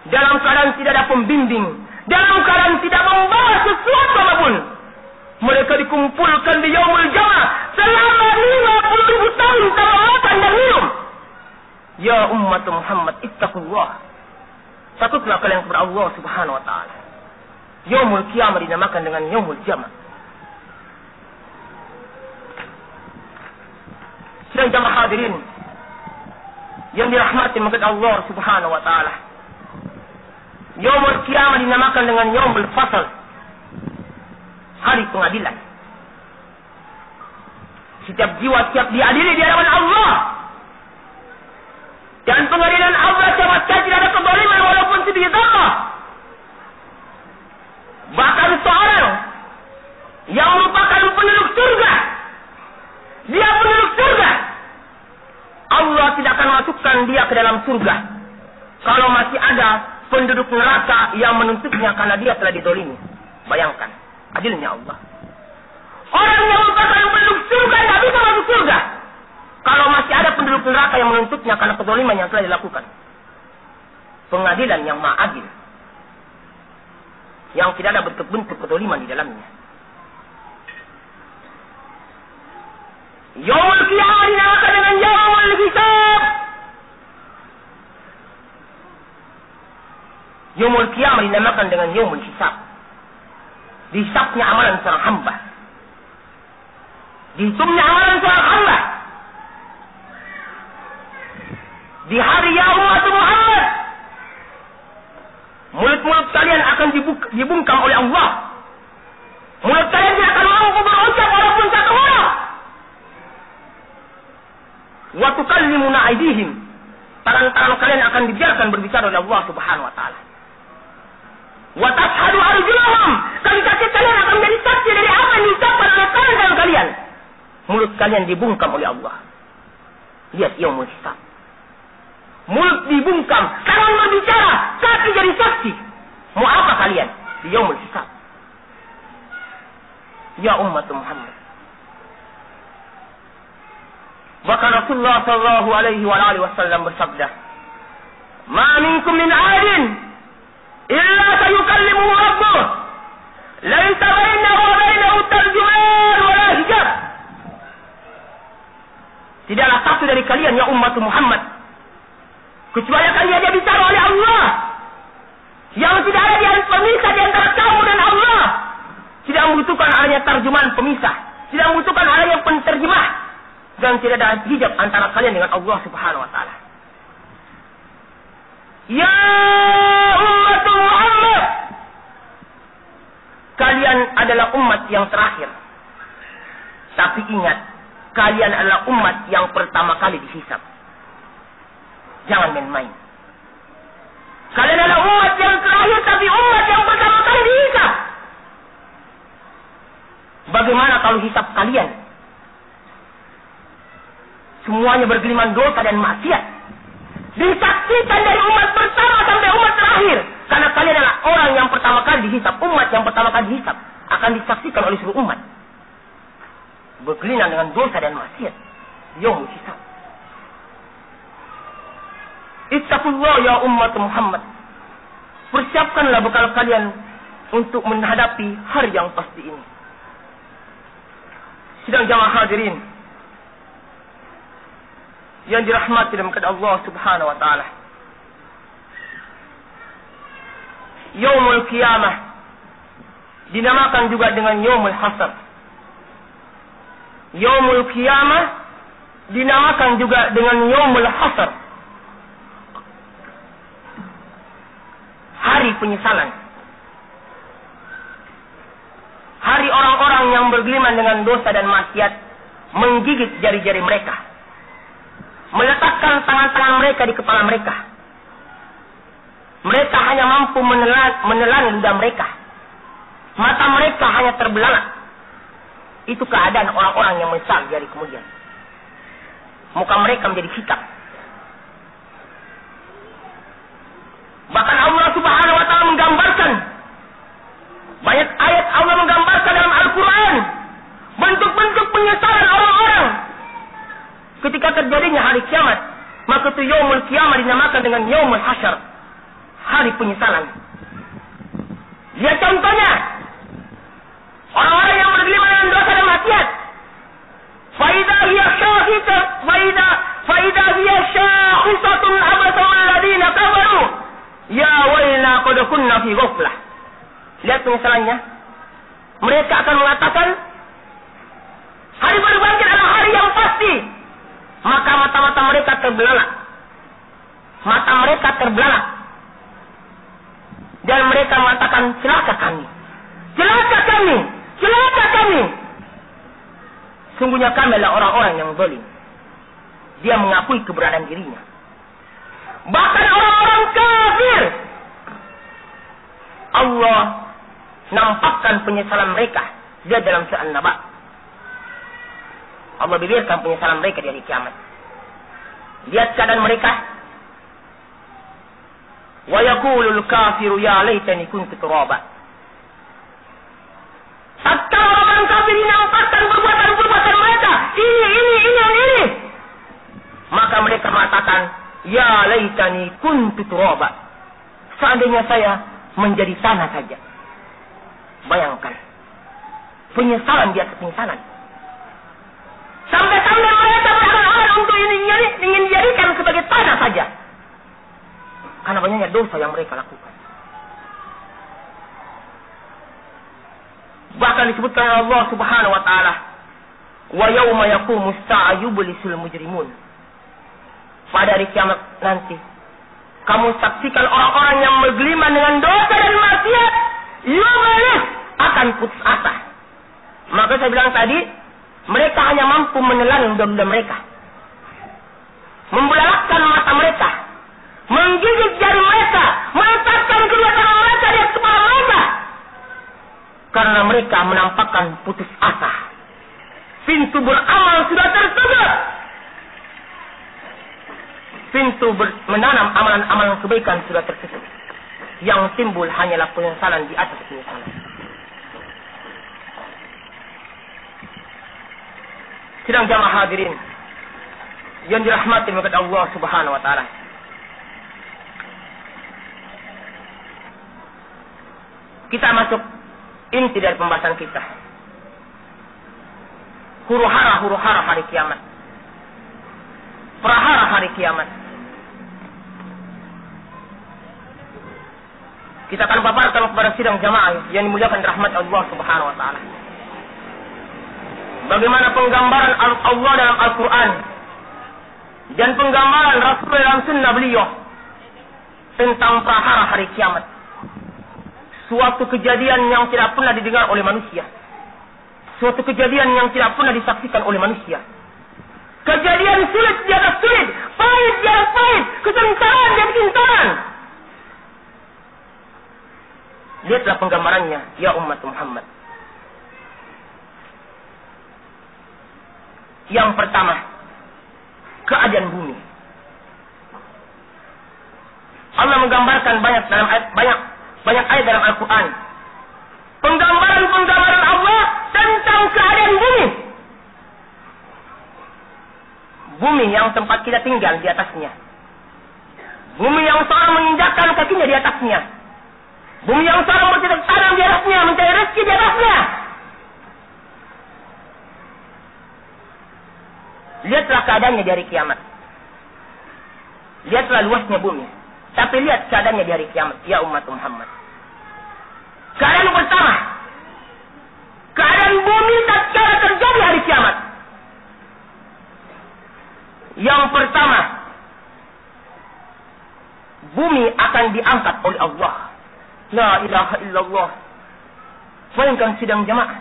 dalam keadaan tidak ada pembimbing, dalam keadaan tidak membawa sesuatu apapun. Mereka dikumpulkan di Yaumul Jam'ah selama 50.000 tahun tanpa makan dan minum. Ya umat Muhammad, ittaqullah. Takutlah kalian kepada Allah Subhanahu wa taala. Yaumul Qiyamah dinamakan dengan Yaumul Jam'ah. Sidang jamaah hadirin yang dirahmati oleh Allah Subhanahu wa taala. Yaumul Qiyamah dinamakan dengan Yaumul Fasl. Hari pengadilan. Setiap jiwa siap diadili di hadapan Allah. Dan pengadilan Allah sama sekali tidak ada kezaliman walaupun sedikit apa. Bahkan seorang yang merupakan penduduk surga, dia penduduk surga, Allah tidak akan masukkan dia ke dalam surga kalau masih ada penduduk neraka yang menuntutnya karena dia telah dizalimi. Bayangkan adilnya Allah. Orang yang merupakan penduduk surga tidak bisa masuk surga kalau masih ada penduduk neraka yang menuntutnya karena kezaliman yang telah dilakukan. Pengadilan yang maha adil, yang tidak ada bentuk-bentuk kezaliman di dalamnya. Yaumul Qiyamah dinamakan dengan Yaumul Hisab. Yaumul Qiyamah dinamakan dengan Yaumul Hisab. Dihisabnya amalan seorang hamba. Dihitungnya amalan seorang hamba. Di hari ya umat Muhammad, mulut-mulut kalian akan dibungkam oleh Allah. Mulut kalian tidak akan mampu berucap walaupun satu huruf. Wa tukallimuna aydihim. Tangan-tangan kalian akan dibiarkan berbicara oleh Allah Subhanahu wa taala. Wa tashhadu arjuluhum. Kaki-kaki kalian akan menjadi saksi dari apa yang diucapkan oleh tangan kalian. Mulut kalian dibungkam oleh Allah. Lihat yaumul hisab. Mulut dibungkam, tangan berbicara, kaki jadi saksi. Mau apa kalian di yaumul hisab? Ya umat Muhammad. Bahkan Rasulullah sallallahu alaihi wasallam bersabda, "Ma minkum min 'adin illa sayukallimuhu rabbuh. Laisa bainahu wa bainahu tarjuman wa la hijab." Tidaklah satu dari kalian ya umat Muhammad kecuali akan dia bicara oleh Allah. Yang tidak ada pemisah di antara kamu dan Allah. Tidak membutuhkan adanya tarjuman pemisah. Tidak membutuhkan adanya penterjemah. Dan tidak ada hijab antara kalian dengan Allah Subhanahu wa taala. Ya umat Muhammad, kalian adalah umat yang terakhir. Tapi ingat, kalian adalah umat yang pertama kali dihisab. Jangan main-main. Kalian adalah umat yang terakhir, tapi umat yang pertama kali dihisab. Bagaimana kalau hisab kalian semuanya bergeliman dosa dan maksiat, disaksikan dari umat pertama sampai umat terakhir? Karena kalian adalah orang yang pertama kali dihisab, umat yang pertama kali dihisab, akan disaksikan oleh seluruh umat bergelimang dengan dosa dan maksiat. Yaumul hisab. Ittaqullah ya umat Muhammad. Persiapkanlah bekal kalian untuk menghadapi hari yang pasti ini. Sidang jamaah hadirin yang dirahmati dan berkat Allah Subhanahu wa taala. Yaumul Qiyamah dinamakan juga dengan Yaumul Hasr. Yaumul Qiyamah dinamakan juga dengan Yaumul Hasr, hari penyesalan. Hari orang-orang yang bergeliman dengan dosa dan maksiat menggigit jari-jari mereka, meletakkan tangan-tangan mereka di kepala mereka. Mereka hanya mampu menelan lidah mereka. Mata mereka hanya terbelalak. Itu keadaan orang-orang yang menyesal di hari kemudian. Muka mereka menjadi hitam. Bahkan Allah Subhanahu wa taala menggambarkan, banyak ayat Allah menggambarkan dalam Al-Quran bentuk-bentuk penyesalan orang-orang ketika terjadinya hari kiamat. Maka itu Yaumul Qiyamah dinamakan dengan Yaumul Hasyr, hari penyesalan. Lihat contohnya, orang-orang yang bergelimang dengan dosa dan maksiat. Faida hiya syahita, faida hiya syahisatun abatul ladina kafaru. Ya wailna qad kunna fi ghaflah. Lihat penyesalannya. Mereka akan mengatakan, hari berbangkit adalah hari yang pasti. Maka mata-mata mereka terbelalak. Mata mereka terbelalak. Dan mereka mengatakan, celaka kami. Celaka kami. Celaka kami. Sungguhnya kami adalah orang-orang yang zalim. Dia mengakui keberadaan dirinya. Bahkan orang-orang kafir, Allah nampakkan penyesalan mereka dia dalam surah An-Naba. Allah bibirkan penyesalan mereka di hari kiamat. Lihat keadaan mereka. Wa yaqulul kafiru ya laitani kuntu turaba. Hatta orang kafir nampakkan perbuatan-perbuatan mereka. Ini. Maka mereka mengatakan, ya laitani kuntu turaba. Seandainya saya menjadi tanah saja. Bayangkan. Penyesalan di atas penyesalan. Sampai-sampai mereka berangan-angan untuk ingin dijadikan sebagai tanah saja. Karena banyaknya dosa yang mereka lakukan. Bahkan disebutkan oleh Allah Subhanahu wa taala, wa yauma yaqumu as-sa'yu yublisul mujrimun. Pada hari kiamat nanti, kamu saksikan orang-orang yang bergelimang dengan dosa dan maksiat, yublis, akan putus asa. Maka saya bilang tadi, mereka hanya mampu menelan lidah mereka, membelalakkan mata mereka, menggigit jari mereka, meletakkan kedua tangan mereka di atas kepala mereka, karena mereka menampakkan putus asa. Pintu beramal sudah tertutup. Pintu menanam amalan-amalan kebaikan sudah tertutup. Yang timbul hanyalah penyesalan di atas penyesalan. Sidang jamaah hadirin yang dirahmati oleh Allah Subhanahu wa taala. Kita masuk inti dari pembahasan kita. Huru-hara hari kiamat. Prahara hari kiamat. Kita akan paparkan kepada sidang jamaah yang dimuliakan rahmat Allah Subhanahu wa taala. Bagaimana penggambaran Allah dalam Al-Quran dan penggambaran Rasul dalam sunnah beliau tentang prahara hari kiamat. Suatu kejadian yang tidak pernah didengar oleh manusia. Suatu kejadian yang tidak pernah disaksikan oleh manusia. Kejadian sulit di atas sulit, pahit di atas pahit, kesengsaraan di atas kesengsaraan. Lihatlah penggambarannya, ya umat Muhammad. Yang pertama, keadaan bumi. Allah menggambarkan banyak ayat dalam Al-Quran. Penggambaran Allah tentang keadaan bumi. Bumi yang tempat kita tinggal di atasnya. Bumi yang seorang menginjakkan kakinya di atasnya. Bumi yang seorang bercocok tanam di atasnya, mencari rezeki di atasnya. Lihatlah keadaannya di hari kiamat. Lihatlah luasnya bumi. Tapi lihat keadaannya di hari kiamat, ya umat Muhammad. Keadaan pertama, keadaan bumi tatkala terjadi hari kiamat. Yang pertama, bumi akan diangkat oleh Allah. La ilaha illallah. Bayangkan sidang jamaah.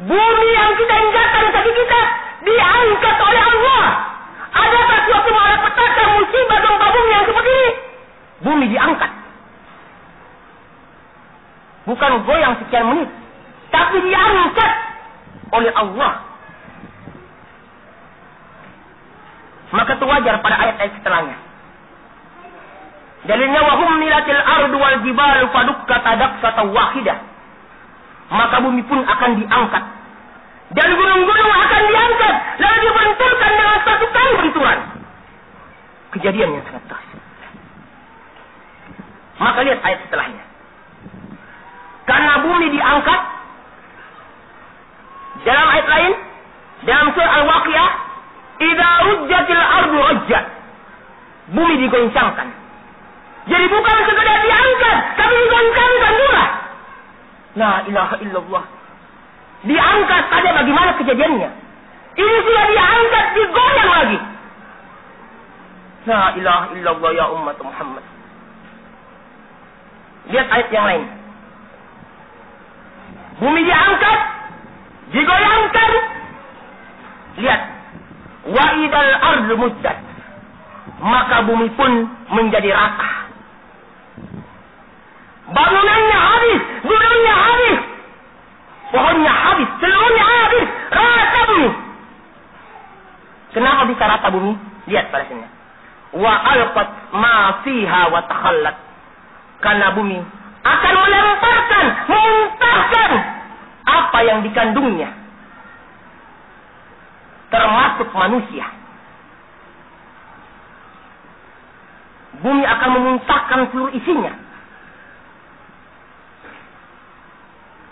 Bumi yang kita injakkan kaki kita diangkat oleh Allah. Adakah suatu malapetaka musibah gempa bumi yang seperti ini? Bumi diangkat. Bukan goyang sekian menit, tapi diangkat oleh Allah. Maka itu wajar pada ayat-ayat setelahnya. Dalilnya wa hummilatil ardu wal jibalu fadukkata daksatan wahidah. Maka bumi pun akan diangkat. Dan gunung-gunung akan diangkat. Lalu dibenturkan dengan satu kali benturan. Kejadian yang sangat dahsyat. Maka lihat ayat setelahnya. Karena bumi diangkat. Dalam ayat lain. Dalam surah Al-Waqiah. Idza rujjatil ardu rajjat. Bumi digoncangkan. Jadi bukan sekedar diangkat, tapi digoncangkan juga. La ilaha illallah. Diangkat saja bagaimana kejadiannya. Ini sudah diangkat, digoyang lagi. La ilaha illallah ya umat Muhammad. Lihat ayat yang lain. Bumi diangkat, digoyangkan. Lihat. Wa idal ardu muddat. Maka bumi pun menjadi rata. Bangunannya habis, gunungnya habis, pohonnya habis, seluruhnya habis, rata bumi. Kenapa bisa rata bumi? Lihat pada sini. Wa alqat ma fiha wa takhallat. Karena bumi akan melemparkan, memuntahkan apa yang dikandungnya, termasuk manusia. Bumi akan memuntahkan seluruh isinya.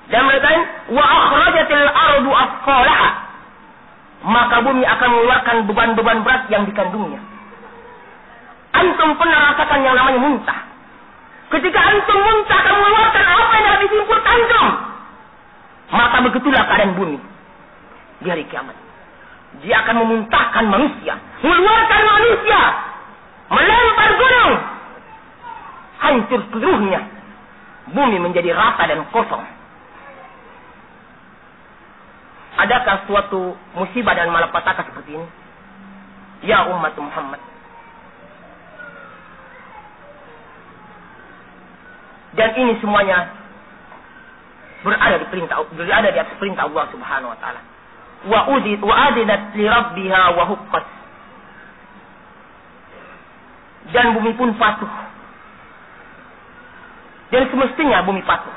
Dan mengatakan wa akhrajatil ardu athqalaha. Maka bumi akan mengeluarkan beban-beban berat yang dikandungnya. Antum pernah rasakan yang namanya muntah. Ketika antum muntah akan mengeluarkan apa yang habis simpul antum. Maka begitulah keadaan bumi di hari kiamat. Dia akan memuntahkan manusia, mengeluarkan manusia, melempar gunung, hancur seluruhnya. Bumi menjadi rata dan kosong. Adakah suatu musibah dan malapetaka seperti ini? Ya umat Muhammad. Dan ini semuanya berada di atas perintah Allah Subhanahu wa taala. Wa adinat li rabbiha wa huqqat. Dan bumi pun patuh. Dan semestinya bumi patuh.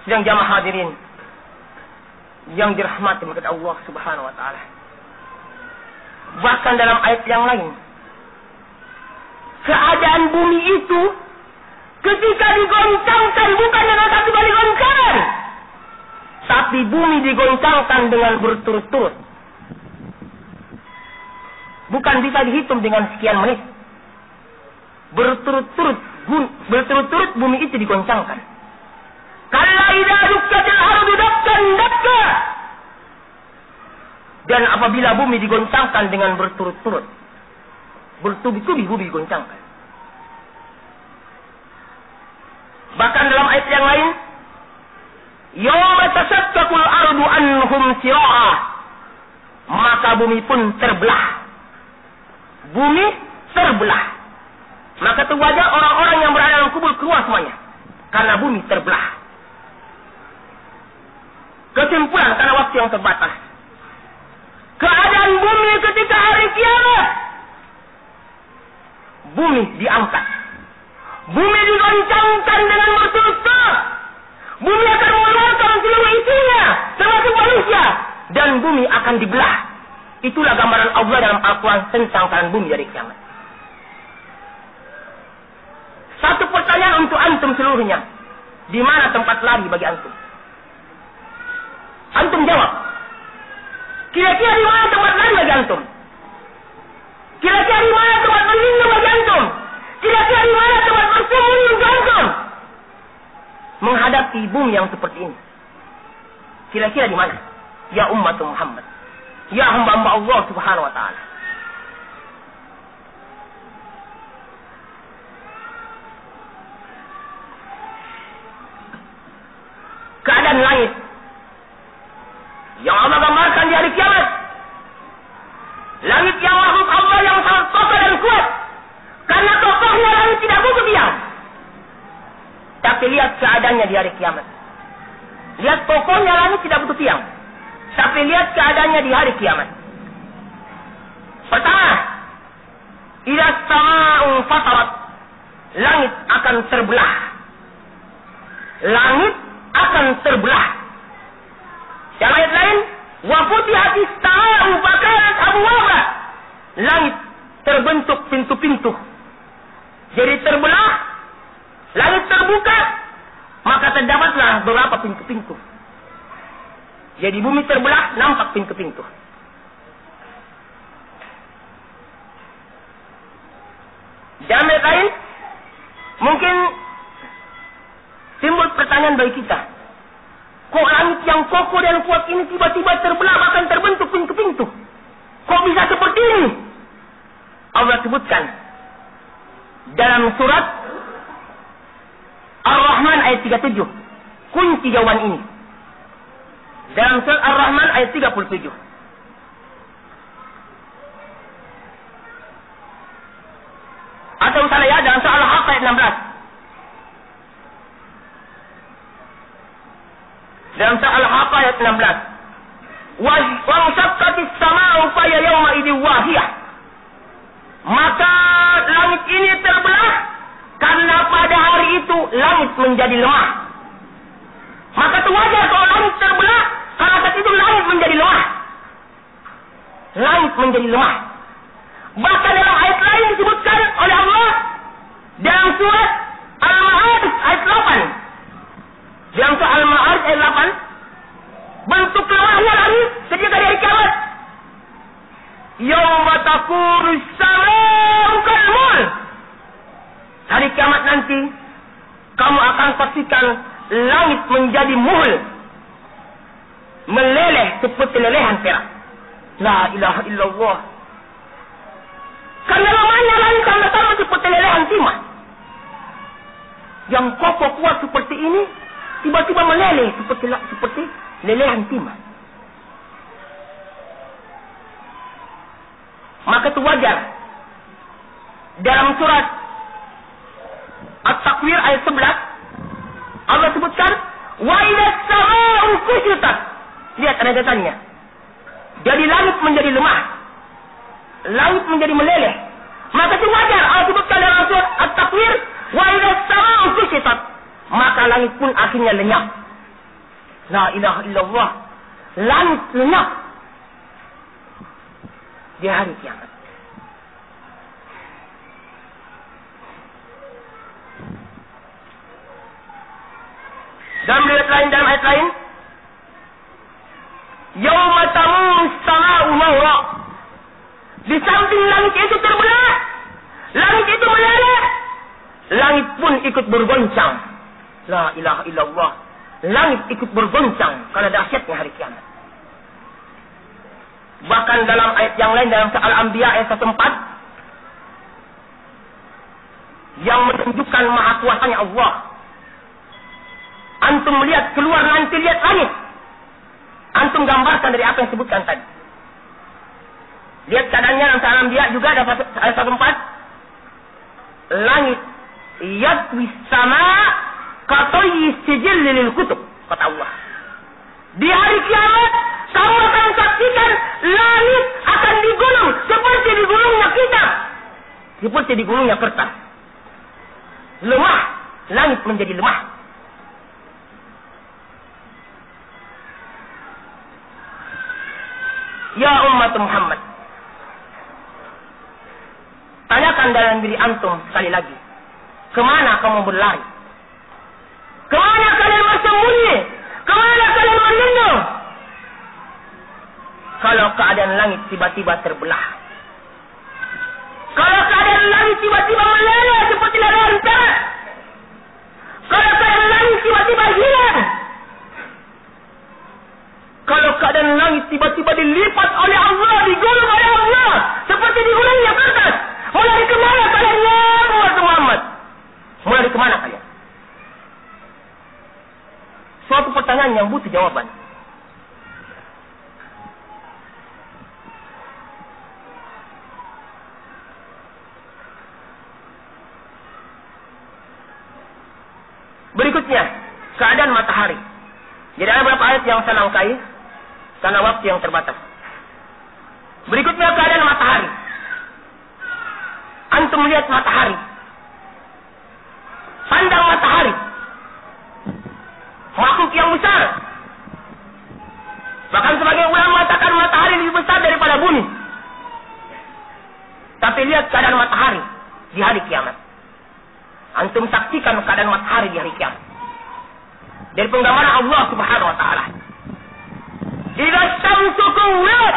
Sedang jamaah hadirin yang dirahmati oleh Allah Subhanahu wa taala. Bahkan dalam ayat yang lain, keadaan bumi itu ketika digoncangkan bukan dengan satu kali goncangan, tapi bumi digoncangkan dengan berturut-turut. Bukan bisa dihitung dengan sekian menit. Berturut-turut bumi itu digoncangkan. Kalla idza dukkatil ardu dakkan dakka. Dan apabila bumi digoncangkan dengan berturut-turut, bertubi-tubi bumi digoncangkan. Bahkan dalam ayat yang lain, yawma tashaqqaqul ardu anhum sira'a. Maka bumi pun terbelah. Bumi terbelah. Maka itu wajar orang-orang yang berada dalam kubur keluar semuanya. Karena bumi terbelah. Kesimpulan karena waktu yang terbatas. Keadaan bumi ketika hari kiamat. Bumi diangkat. Bumi digoncangkan dengan berturut-turut. Bumi akan mengeluarkan seluruh isinya, termasuk manusia. Dan bumi akan dibelah. Itulah gambaran Allah dalam Al-Quran tentang keadaan bumi dari kiamat. Satu pertanyaan untuk antum seluruhnya. Di mana tempat lari bagi antum? Antum jawab. Kira-kira di mana tempat lari bagi antum? Kira-kira di mana tempat berlindung bagi antum? Kira-kira di mana tempat bersembunyi untuk antum? Menghadapi bumi yang seperti ini. Kira-kira di mana? Ya umat Muhammad. Ya hamba-hamba Allah Subhanahu wa taala. Keadaan langit yang Allah gambarkan di hari kiamat. Langit yang makhluk Allah yang sangat kokoh dan kuat. Karena kokohnya langit tidak butuh diam. Tapi lihat keadaannya di hari kiamat. Lihat kokohnya langit tidak butuh diam. Tapi lihat keadaannya di hari kiamat. Pertama, idza sama'u fatarat. Langit akan terbelah. Langit akan terbelah. Dalam ayat lain, wa futihatis sama'u fakanat abwaba. Langit terbentuk pintu-pintu. Jadi terbelah, langit terbuka, maka terdapatlah beberapa pintu-pintu. Jadi bumi terbelah, nampak pintu-pintu. Dalam ayat lain, mungkin timbul pertanyaan bagi kita. Kok langit yang kokoh dan kuat ini tiba-tiba terbelah, bahkan terbentuk pintu-pintu? Kok bisa seperti ini? Allah sebutkan dalam surat Ar-Rahman ayat 37. Kunci jawaban ini. Dalam surat Ar-Rahman ayat 37. Atau misalnya ya, dalam surat Al-Haqq ayat 16. Dalam surat Al-Haqq ayat 16. Wa shaqqatis sama'u fa hiya yawma idzin wahiyah. Maka langit ini terbelah karena pada hari itu langit menjadi lemah. Maka itu wajar kalau langit terbelah karena saat itu langit menjadi lemah. Langit menjadi lemah. Bahkan dalam ayat lain disebutkan oleh Allah dalam surat Al-Ma'arij ayat 8. Dalam surat Al-Ma'arij ayat 8, bentuk lemahnya langit ketika dari kiamat. Yauma takunu as-samaa'u kalmul. Hari kiamat nanti kamu akan saksikan langit menjadi muhl, meleleh seperti lelehan perak. La ilaha illallah. Karena lemahnya langit sama-sama seperti lelehan timah. Yang kokoh kuat seperti ini tiba-tiba meleleh seperti lelehan timah. Maka itu wajar. Dalam surat At-Takwir ayat 11 Allah sebutkan wa idzas samaa'u kushitat. Lihat rentetannya. Jadi langit menjadi lemah, langit menjadi meleleh. Maka itu wajar Allah sebutkan dalam surat At-Takwir wa idzas samaa'u kushitat. Maka langit pun akhirnya lenyap. La ilaha illallah. Langit lenyap di hari kiamat. Dalam ayat lain, yauma tamurus samaa'u mawra. Di samping langit itu terbelah, langit itu meleleh, langit pun ikut bergoncang. La ilaha illallah. Langit ikut bergoncang karena dahsyatnya hari kiamat. Bahkan dalam ayat yang lain dalam surah Al-Anbiya ayat 104 yang menunjukkan maha kuasanya Allah. Antum melihat keluar nanti, lihat langit. Antum gambarkan dari apa yang disebutkan tadi. Lihat keadaannya dalam surah Al-Anbiya juga ada ayat 104. Langit yatwi sama katoyi sijil lil kutub, kata Allah. Di hari kiamat kamu akan saksikan langit akan digulung seperti digulungnya kitab, seperti digulungnya kertas. Lemah, langit menjadi lemah. Ya umat Muhammad, tanyakan dalam diri antum sekali lagi, kemana kamu berlari? Kemana kalian bersembunyi? Kemana kalian berlindung? Kalau keadaan langit tiba-tiba terbelah, kalau keadaan langit tiba-tiba meleleh seperti lelehan perak, kalau keadaan langit tiba-tiba hilang, kalau keadaan langit tiba-tiba dilipat oleh pertanyaan yang butuh jawaban. Berikutnya, keadaan matahari. Jadi ada beberapa ayat yang saya langkai karena waktu yang terbatas. Berikutnya keadaan matahari. Antum melihat matahari. Pandang matahari. Makhluk yang besar. Bahkan sebagian ulama mengatakan matahari lebih besar daripada bumi. Tapi lihat keadaan matahari di hari kiamat. Antum saksikan keadaan matahari di hari kiamat. Dari penggambaran Allah Subhanahu wa taala. Idza syamsu kuwirat.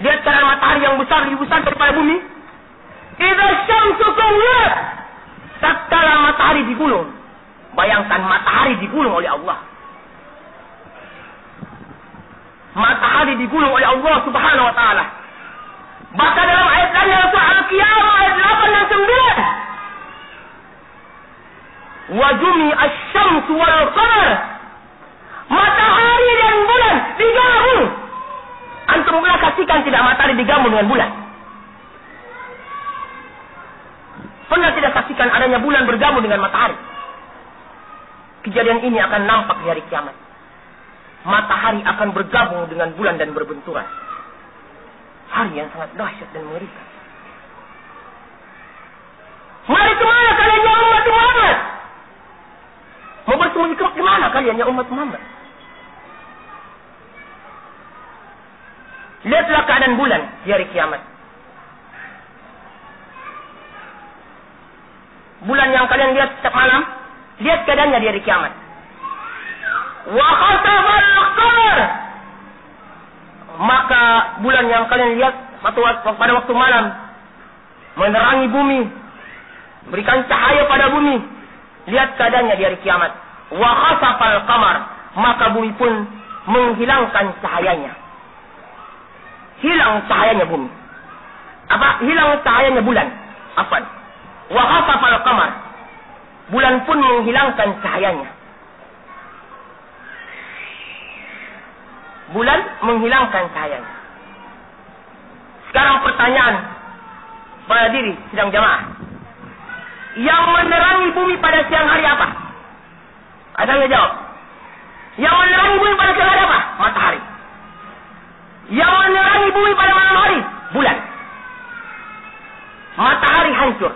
Lihat keadaan matahari yang besar lebih besar daripada bumi. Idza syamsu kuwirat. Tatkala matahari digulung. Bayangkan matahari digulung oleh Allah. Matahari digulung oleh Allah Subhanahu wa taala. Bahkan dalam ayat lain yang surah Al-Qiyamah ayat 8 dan 9. Wa jumi'a asy-syamsu wal qamar. Matahari dan bulan digabung. Antum pernah saksikan tidak matahari digabung dengan bulan? Pernah tidak saksikan adanya bulan bergabung dengan matahari? Kejadian ini akan nampak di hari kiamat. Matahari akan bergabung dengan bulan dan berbenturan. Hari yang sangat dahsyat dan mengerikan. Mari kemana kalian ya umat Muhammad? Mau bersembunyi kemana kalian ya umat Muhammad? Lihatlah keadaan bulan di hari kiamat. Bulan yang kalian lihat setiap malam, lihat keadaannya di hari kiamat. Wa khasafal qamar. Maka bulan yang kalian lihat pada waktu malam menerangi bumi, berikan cahaya pada bumi. Lihat keadaannya di hari kiamat. Wa khasafal qamar. Maka bumi pun menghilangkan cahayanya. Hilang cahayanya bumi. Hilang cahayanya bulan. Wa khasafal qamar. Bulan pun menghilangkan cahayanya. Bulan menghilangkan cahayanya. Sekarang pertanyaan pada diri sidang jamaah. Yang menerangi bumi pada siang hari apa? Ada yang jawab? Yang menerangi bumi pada siang hari apa? Matahari. Yang menerangi bumi pada malam hari? Bulan. Matahari hancur.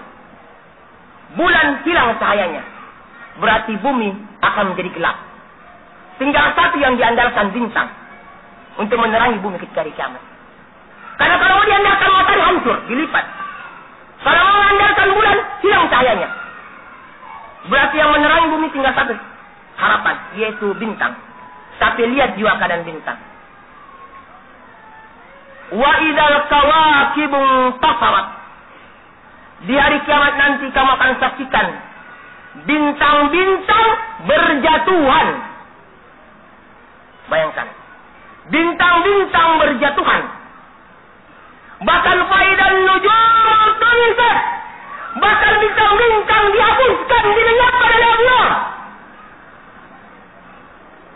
Bulan hilang cahayanya. Berarti bumi akan menjadi gelap. Tinggal satu yang diandalkan, bintang. Untuk menerangi bumi ketika hari kiamat. Karena kalau diandalkan matahari hancur, dilipat. Kalau mengandalkan bulan, hilang cahayanya. Berarti yang menerangi bumi tinggal satu harapan, yaitu bintang. Tapi lihat juga keadaan bintang. Wa idzal kawakibu tasarat. Di hari kiamat nanti kamu akan saksikan bintang-bintang berjatuhan. Bayangkan. Bintang-bintang berjatuhan. Bahkan faidan nujum tulisat. Bahkan bintang-bintang dihapuskan, dilenyapkan oleh Allah.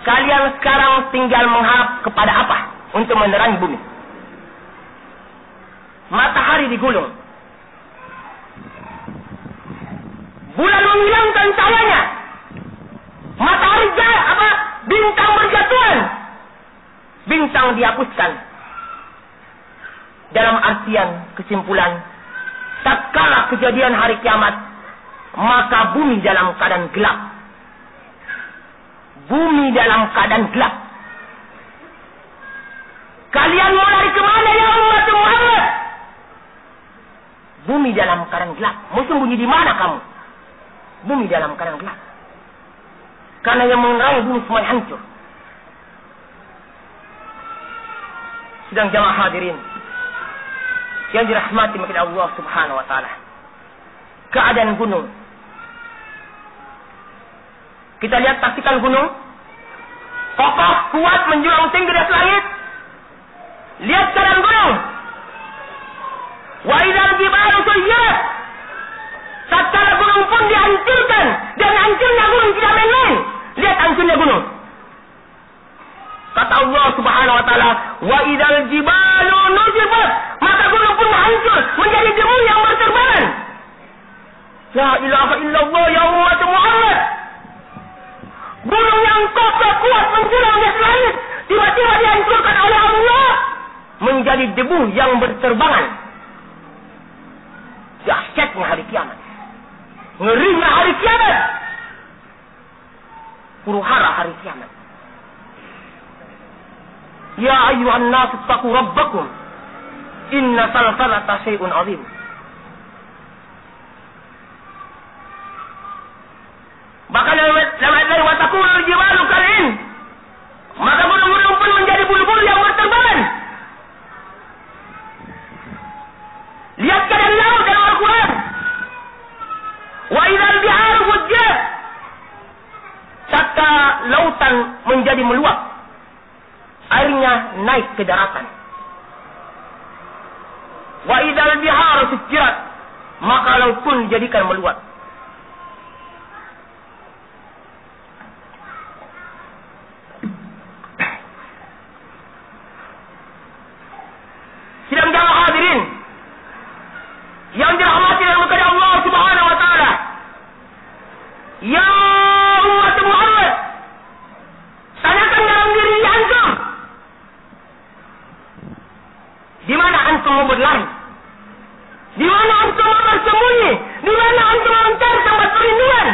Kalian sekarang tinggal mengharap kepada apa untuk menerangi bumi? Matahari digulung. Bulan menghilangkan cahayanya. Matahari bintang berjatuhan. Bintang dihapuskan. Dalam artian kesimpulan, tatkala kejadian hari kiamat, maka bumi dalam keadaan gelap. Bumi dalam keadaan gelap. Kalian mau lari kemana ya umat Muhammad? Bumi dalam keadaan gelap. Mau sembunyi di mana kamu? Bumi dalam keadaan gelap. Karena yang menerangi bumi semua hancur. Sedang jamaah hadirin yang dirahmati oleh Allah Subhanahu wa taala. Keadaan gunung. Kita lihat, saksikan gunung. Kokoh, kuat, menjulang tinggi dari langit. Lihat keadaan gunung. Wa idzal jibalu suyirat. Tatkala gunung pun dihancurkan, dan hancurnya gunung tidak main-main. Lihat hancurnya gunung. Allah Subhanahu wa taala, "Wa idzal jibalu nusifat." Maka gunung pun hancur menjadi debu yang berterbangan. La ilaha illallah ya umat Muhammad. Gunung yang kokoh kuat menjulang di langit tiba-tiba dihancurkan oleh Allah menjadi debu yang berterbangan. Dahsyatnya hari kiamat. Ngerinya hari kiamat. Huru-hara hari kiamat. Ya ayyuhan nas taqu rabbakum. Inna salsalata syai'un 'azim. Bahkan dalam ayat lain wa taqulul jibalu kal'in. Maka gunung-gunung pun menjadi bulu-bulu yang berterbangan. Lihat keadaan laut dalam Al-Quran. Wa idzal biharu fujjat. Saka lautan menjadi meluap. Airnya naik ke daratan. Wa idzal biharu sujjirat. Maka laut pun dijadikan meluap. Sidang jamaah hadirin yang dirahmati dan diberkati Allah Subhanahu wa taala. Ya umat Muhammad, tanyakan dalam diri antum. Di mana antum mau berlari? Di mana antum mau bersembunyi? Di mana antum mau mencari tempat perlindungan?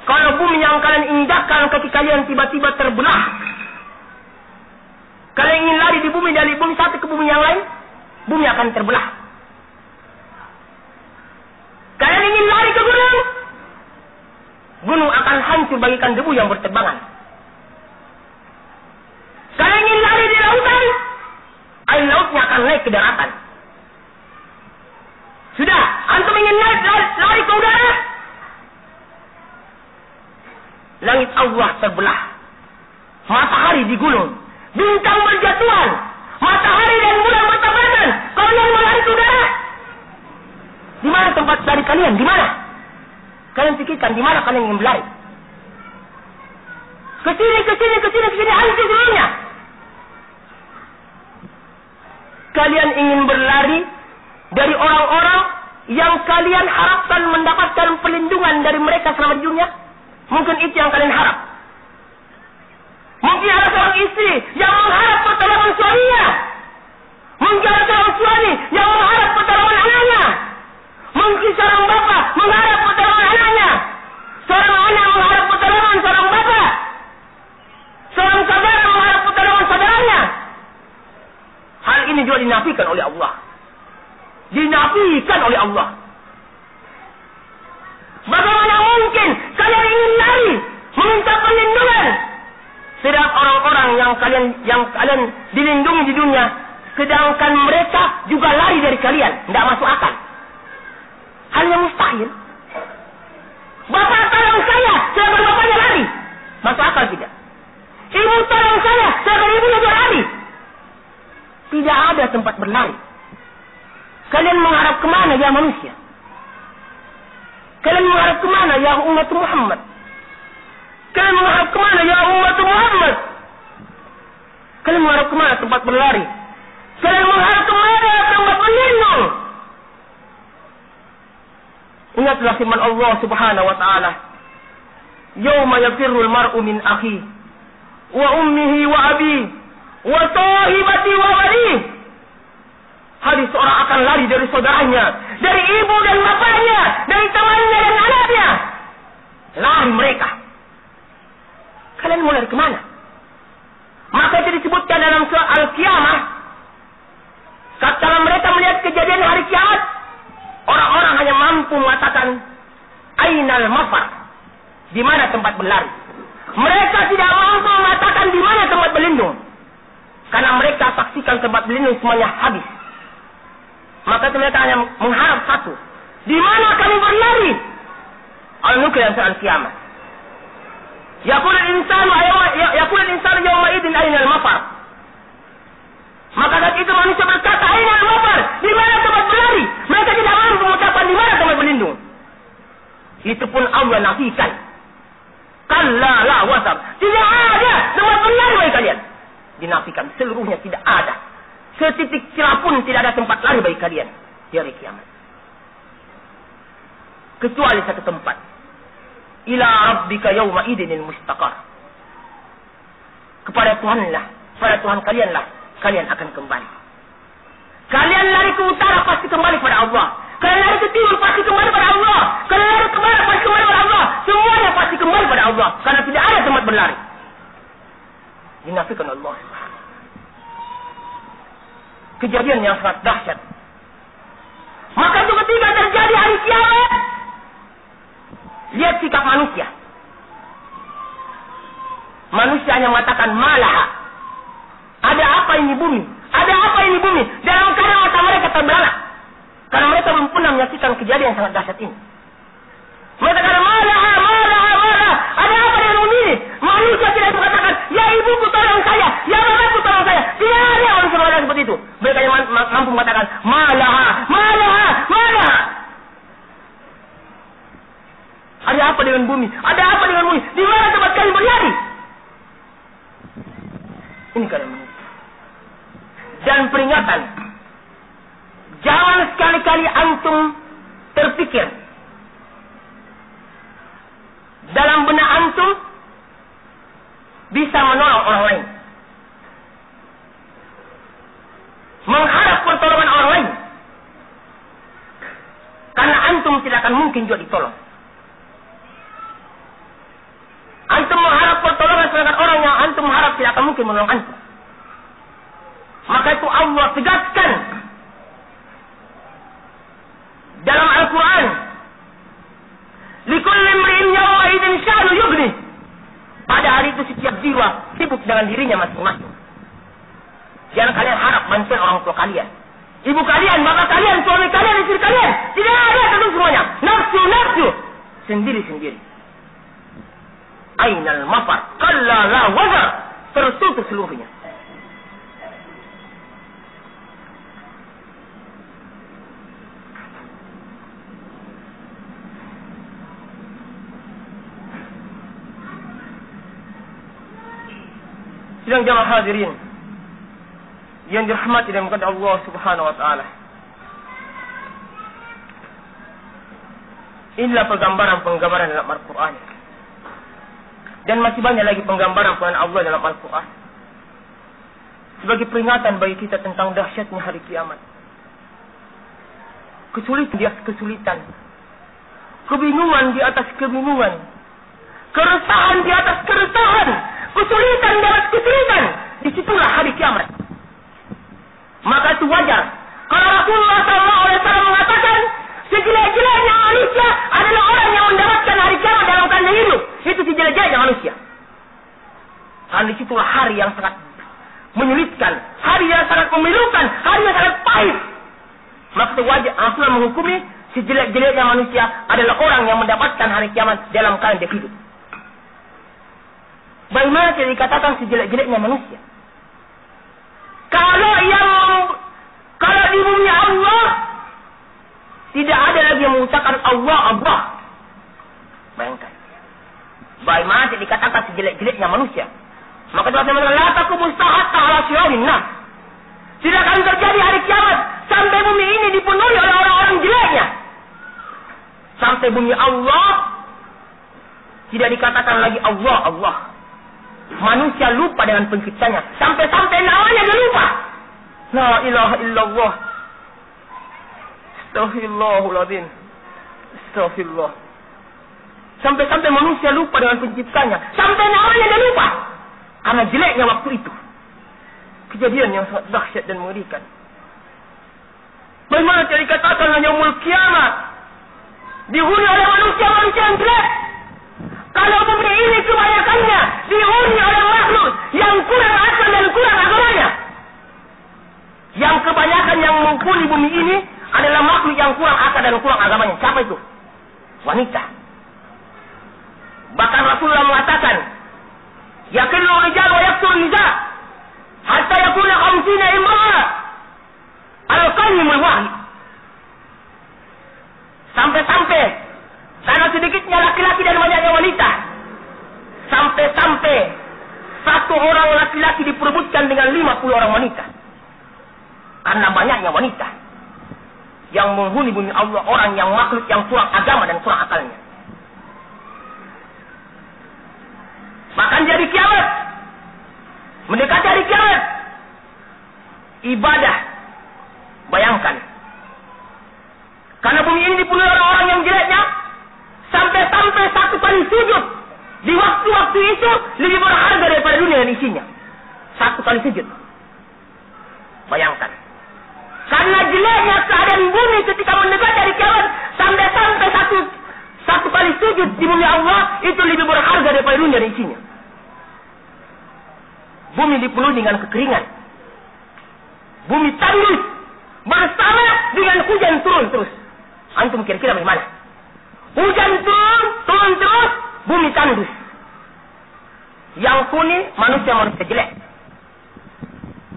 Kalau bumi yang kalian injakkan kaki kalian tiba-tiba terbelah, kalian ingin lari di bumi dari bumi satu ke bumi yang lain, bumi akan terbelah. Kalian ingin lari ke gunung, gunung akan hancur bagikan debu yang berterbangan. Kalian ingin lari di lautan, air lautnya akan naik ke daratan. Sudah, antum ingin lari ke udara, langit Allah terbelah, matahari digulung, bintang berjatuhan, matahari dan bulan bertabrakan. Kalian melari ke udara. Di mana tempat lari kalian? Di mana? Kalian pikirkan di mana kalian ingin berlari? Ke sini, hancur seluruhnya. Kalian ingin berlari dari orang-orang yang kalian harapkan mendapatkan perlindungan dari mereka selama di dunia? Mungkin itu yang kalian harap. Mungkin ada seorang istri yang mengharap pertolongan suaminya. Mungkin ada seorang suami yang mengharap pertolongan anaknya. Mungkin seorang bapak mengharap pertolongan anaknya. Seorang anak mengharap pertolongan seorang bapak. Seorang saudara mengharap pertolongan saudaranya. Hal ini juga dinafikan oleh Allah. Dinafikan oleh Allah. Bagaimana mungkin kalian ingin lari meminta perlindungan, sedang orang-orang yang kalian dilindungi di dunia, sedangkan mereka juga lari dari kalian? Tidak masuk akal. Hal yang mustahil. Bapak tolong saya, sedangkan bapaknya lari. Masuk akal tidak? Ibu tolong saya, sedangkan ibunya juga lari. Tidak ada tempat berlari. Kalian mengharap kemana ya manusia? Kalian mengharap kemana ya umat Muhammad? Kalian mengharap kemana ya umat Muhammad? Kalian mengharap kemana tempat berlari? Kalian mengharap kemana tempat berlindung? Ingatlah firman Allah Subhanahu wa taala, "Yauma yafirrul mar'u min akhi wa ummihi wa abi wa sahibati wa bani." Hari seorang akan lari dari saudaranya, dari ibu dan bapaknya, dari temannya dan anaknya. Lari mereka. Kalian mau lari kemana? Maka itu disebutkan dalam surah Al-Qiyamah. Tatkala mereka melihat kejadian hari kiamat, orang-orang hanya mampu mengatakan, "Ainal mafar?" Di mana tempat berlari? Mereka tidak mampu mengatakan di mana tempat berlindung. Karena mereka saksikan tempat berlindung semuanya habis. Maka mereka hanya mengharap satu. Di mana kami berlari? Al-Nukil dan surah Al-Qiyamah. Yaqulul insanu yawma idin ainal mafar. Maka saat itu manusia berkata, ainal mafar? Di mana tempat berlari? Mereka tidak mampu mengucapkan di mana tempat berlindung. Itu pun Allah nafikan. Kalla la wasab. Tidak ada tempat berlari bagi kalian. Dinafikan seluruhnya, tidak ada. Setitik celah pun tidak ada tempat lari bagi kalian di hari kiamat. Kecuali satu tempat. Ila rabbika yawma idinil mustaqar. Kepada Tuhan kalianlah kalian akan kembali. Kalian lari ke utara pasti kembali pada Allah. Kalian lari ke timur pasti kembali pada Allah. Kalian lari ke barat pasti kembali pada Allah. Semuanya pasti kembali pada Allah. Karena tidak ada tempat berlari. Dinafikan Allah. Kejadian yang sangat dahsyat. Maka itu ketika terjadi hari kiamat, lihat sikap manusia. Manusia hanya mengatakan malaha. Ada apa ini bumi? Ada apa ini bumi? Dalam keadaan mata mereka terbelalak. Karena mereka belum pernah menyaksikan kejadian yang sangat dahsyat ini. Mereka kata malaha. Ada apa dengan bumi ini? Manusia tidak mengatakan, ya ibuku tolong saya, ya bapakku tolong saya. Tidak ada orang seperti itu. Mereka yang mampu mengatakan malaha. Ada apa dengan bumi? Ada apa dengan bumi? Di mana tempat kalian berlari? Ini kalian menurut. Dan peringatan. Jangan sekali-kali antum terpikir dalam benak antum bisa menolong orang lain. Mengharap pertolongan orang lain. Karena antum tidak akan mungkin juga ditolong. Antum mengharap pertolongan sedangkan orang yang antum harap tidak akan mungkin menolong antum. Maka itu Allah tegaskan dalam Al-Quran, likulli imri'in yawma idzin sya'nu yughni. Pada hari itu setiap jiwa sibuk dengan dirinya masing-masing. Jangan kalian harap bantuan orang tua kalian, ibu kalian, bapak kalian, suami kalian, istri kalian. Tidak ada, tentu semuanya. Nafsu. Sendiri-sendiri. Ainal mafar, kalla la wazar. Tertutup seluruhnya. Sidang jamaah hadirin yang dirahmati dan dimuliakan Allah Subhanahu wa taala. Inilah penggambaran dalam Al-Qur'an. Dan masih banyak lagi penggambaran Allah dalam Al-Qur'an. Sebagai peringatan bagi kita tentang dahsyatnya hari kiamat. Kesulitan di atas kesulitan. Kebingungan di atas kebingungan. Keresahan di atas keresahan. Kesulitan di atas kesulitan. Disitulah hari kiamat. Maka itu wajar. Kalau Rasulullah SAW mengatakan, sejelek-jeleknya manusia adalah orang yang mendapatkan hari kiamat dalam keadaan hidup. Itu sejelek-jeleknya manusia. Karena disitulah hari yang sangat menyulitkan, hari yang sangat memilukan, hari yang sangat pahit. Maka itu wajar Rasulullah menghukumi sejelek-jeleknya manusia adalah orang yang mendapatkan hari kiamat dalam keadaan dia hidup. Bagaimana tidak dikatakan sejelek-jeleknya manusia? Kalau di bumi Allah tidak ada lagi yang mengucapkan Allah. Bayangkan. Bagaimana tidak dikatakan sejelek-jeleknya manusia? Maka Tuhan mengatakan la taqumu sa'ata 'ala syirarin nas. Tidak akan terjadi hari kiamat sampai bumi ini dipenuhi oleh orang-orang jeleknya. Sampai bumi Allah tidak dikatakan lagi Allah. Manusia lupa dengan penciptanya. Sampai-sampai namanya dia lupa. La ilaha illallah. Astaghfirullahaladzim. Astaghfirullah. Sampai-sampai manusia lupa dengan penciptanya. Sampai namanya dia lupa. Karena jeleknya waktu itu. Kejadian yang sangat dahsyat dan mengerikan. Bagaimana tidak dikatakan hanya yaumul kiamat dihuni oleh manusia-manusia yang jelek. Kalau bumi ini kebanyakannya dihuni oleh makhluk yang kurang akal dan kurang agamanya. Yang kebanyakan yang menghuni bumi ini adalah makhluk yang kurang akal dan kurang agamanya. Siapa itu? Wanita. Bahkan Rasulullah mengatakan, yakinul rijal wa yaktur nisa hatta yakuna 50 imra'ah al-qayyimul wahid. Sampai-sampai karena sedikitnya laki-laki dan banyaknya wanita, sampai-sampai satu laki-laki diperebutkan dengan 50 orang wanita. Karena banyaknya wanita yang menghuni bumi Allah, orang yang makhluk yang kurang agama dan kurang akalnya. Bahkan di hari kiamat, mendekati hari kiamat, ibadah, bayangkan, karena bumi ini dipenuhi orang-orang yang jeleknya, sampai-sampai satu kali sujud di waktu-waktu itu lebih berharga daripada dunia dan isinya. Satu kali sujud, bayangkan. Karena jeleknya keadaan bumi ketika mendekati hari kiamat, sampai-sampai satu kali sujud di bumi Allah itu lebih berharga daripada dunia dan isinya. Bumi dipenuhi dengan kekeringan. Bumi tandus bersama dengan hujan turun terus. Antum kira-kira bagaimana? Hujan turun terus, bumi tandus. Yang kuni manusia-manusia jelek.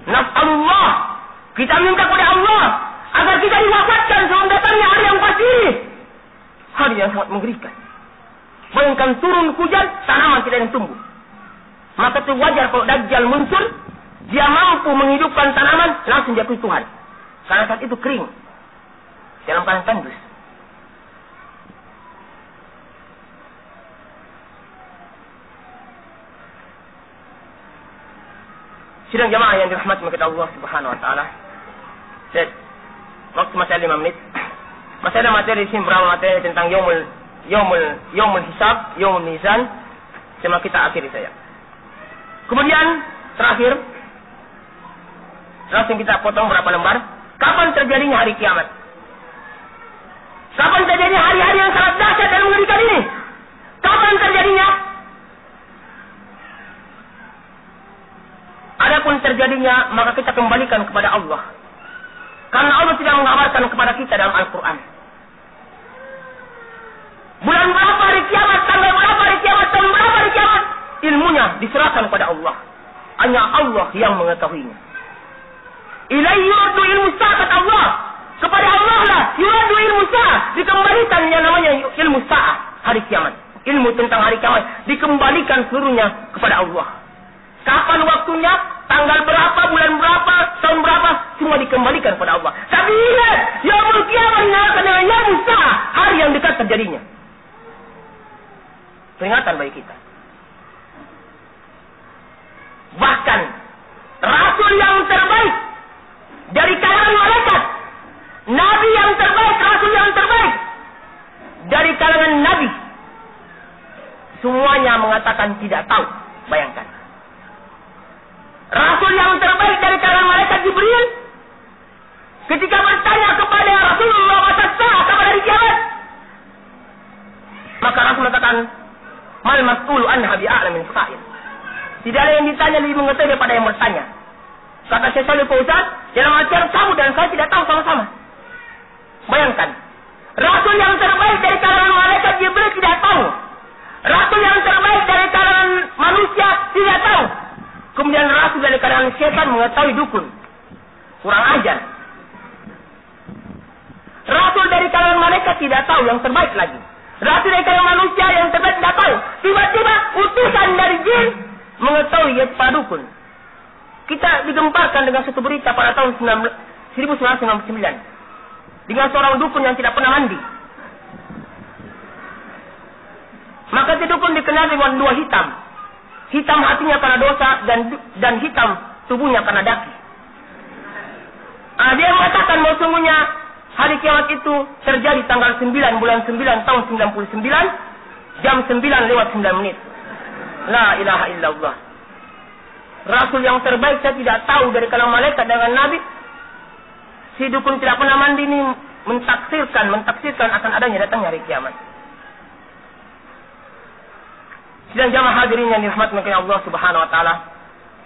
Nas'alullah, kita minta kepada Allah agar kita diwafatkan sebelum datangnya hari yang pasti. Hari yang sangat mengerikan. Bayangkan turun hujan, tanaman tidak yang tumbuh. Maka itu wajar kalau Dajjal muncul, dia mampu menghidupkan tanaman, langsung jatuh Tuhan. Karena saat itu kering, dalam keadaan tandus. Sidang jamaah yang dirahmati oleh Allah Subhanahu wa taala. Waktu masih ada 5 menit. Masih ada materi di sini, berapa materi tentang yaumul hisab, yaumul mizan. Cuma kita akhiri saya. Kemudian terakhir, langsung kita potong berapa lembar. Kapan terjadinya hari kiamat? Kapan terjadinya hari-hari yang sangat dahsyat dan mengerikan ini? Kapan terjadinya? Adapun terjadinya, maka kita kembalikan kepada Allah. Karena Allah tidak mengabarkan kepada kita dalam Al-Quran. Bulan berapa hari kiamat, tanggal berapa hari kiamat, tahun berapa hari kiamat, ilmunya diserahkan kepada Allah. Hanya Allah yang mengetahuinya. Ilaihi yurdu ilmu sa'ah, kata Allah. Kepada Allah lah yurdu ilmu sa'ah, dikembalikan yang namanya ilmu sa'ah, hari kiamat. Ilmu tentang hari kiamat dikembalikan seluruhnya kepada Allah. Kapan waktunya, tanggal berapa, bulan berapa, tahun berapa, semua dikembalikan kepada Allah. Tapi ingat, yaumul kiamat dinamakan dengan yaumul sa'ah, hari yang dekat terjadinya. Peringatan bagi kita. Bahkan Rasul yang terbaik dari kalangan malaikat, Nabi yang terbaik, Rasul yang terbaik dari kalangan Nabi, semuanya mengatakan tidak tahu. Bayangkan, Rasul yang terbaik dari kalangan malaikat Jibril, ketika bertanya kepada Rasulullah masa sa'ah, kapan hari kiamat, maka Rasul mengatakan, mal mas'ulu anha bi'a'lam min sa'il. Tidak ada yang ditanya lebih mengetahui daripada yang bertanya. Kata Syekh Shalih Fauzan, dalam artian kamu dan saya tidak tahu sama-sama. Bayangkan, Rasul yang terbaik dari kalangan malaikat Jibril tidak tahu. Rasul yang terbaik dari kalangan manusia tidak tahu. Kemudian Rasul dari kalangan syaitan mengetahui dukun. Kurang ajar. Rasul dari kalangan malaikat tidak tahu, yang terbaik lagi. Rasul dari kalangan manusia yang terbaik tidak tahu. Tiba-tiba utusan dari jin mengetahui ya para dukun. Kita digemparkan dengan satu berita pada tahun 1999 dengan seorang dukun yang tidak pernah mandi. Maka si dukun dikenal dengan 2 hitam. Hitam hatinya karena dosa dan hitam tubuhnya karena daki. Dia mengatakan bahwa sungguhnya hari kiamat itu terjadi tanggal 9 bulan 9 tahun 99 jam 9:09. La ilaha illallah. Rasul yang terbaik saya tidak tahu dari kalangan malaikat dengan Nabi. Si dukun tidak pernah mandi ini mentaksirkan akan adanya datangnya hari kiamat. Sidang jamaah hadirin yang dirahmati oleh Allah Subhanahu wa taala,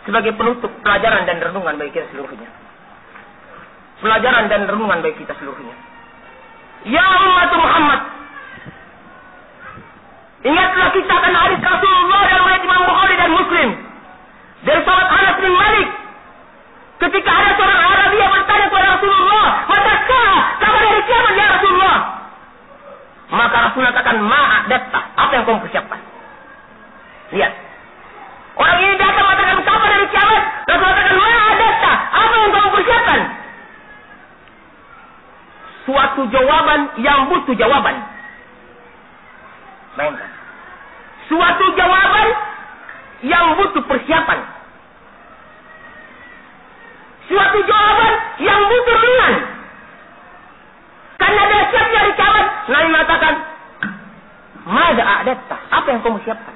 sebagai penutup pelajaran dan renungan bagi kita seluruhnya. Pelajaran dan renungan bagi kita seluruhnya. Ya umat Muhammad, ingatlah kita akan hadis Rasulullah dan riwayat Imam Bukhari dan Muslim dari sahabat Anas bin Malik, ketika ada seorang Arabi yang bertanya kepada Rasulullah, "Matakah kabar dari kiamat ya Rasulullah?" Maka Rasul katakan, "Ma'adatta, apa yang kamu persiapkan?" Lihat, orang ini datang mengatakan kabar dari kiamat, suatu jawaban yang butuh jawaban. Bayangkan. Suatu jawaban yang butuh persiapan. Suatu jawaban yang butuh ringan. Karena dia siap dari kiamat. Nabi mengatakan, "Mada a'datta?" Apa yang kamu siapkan?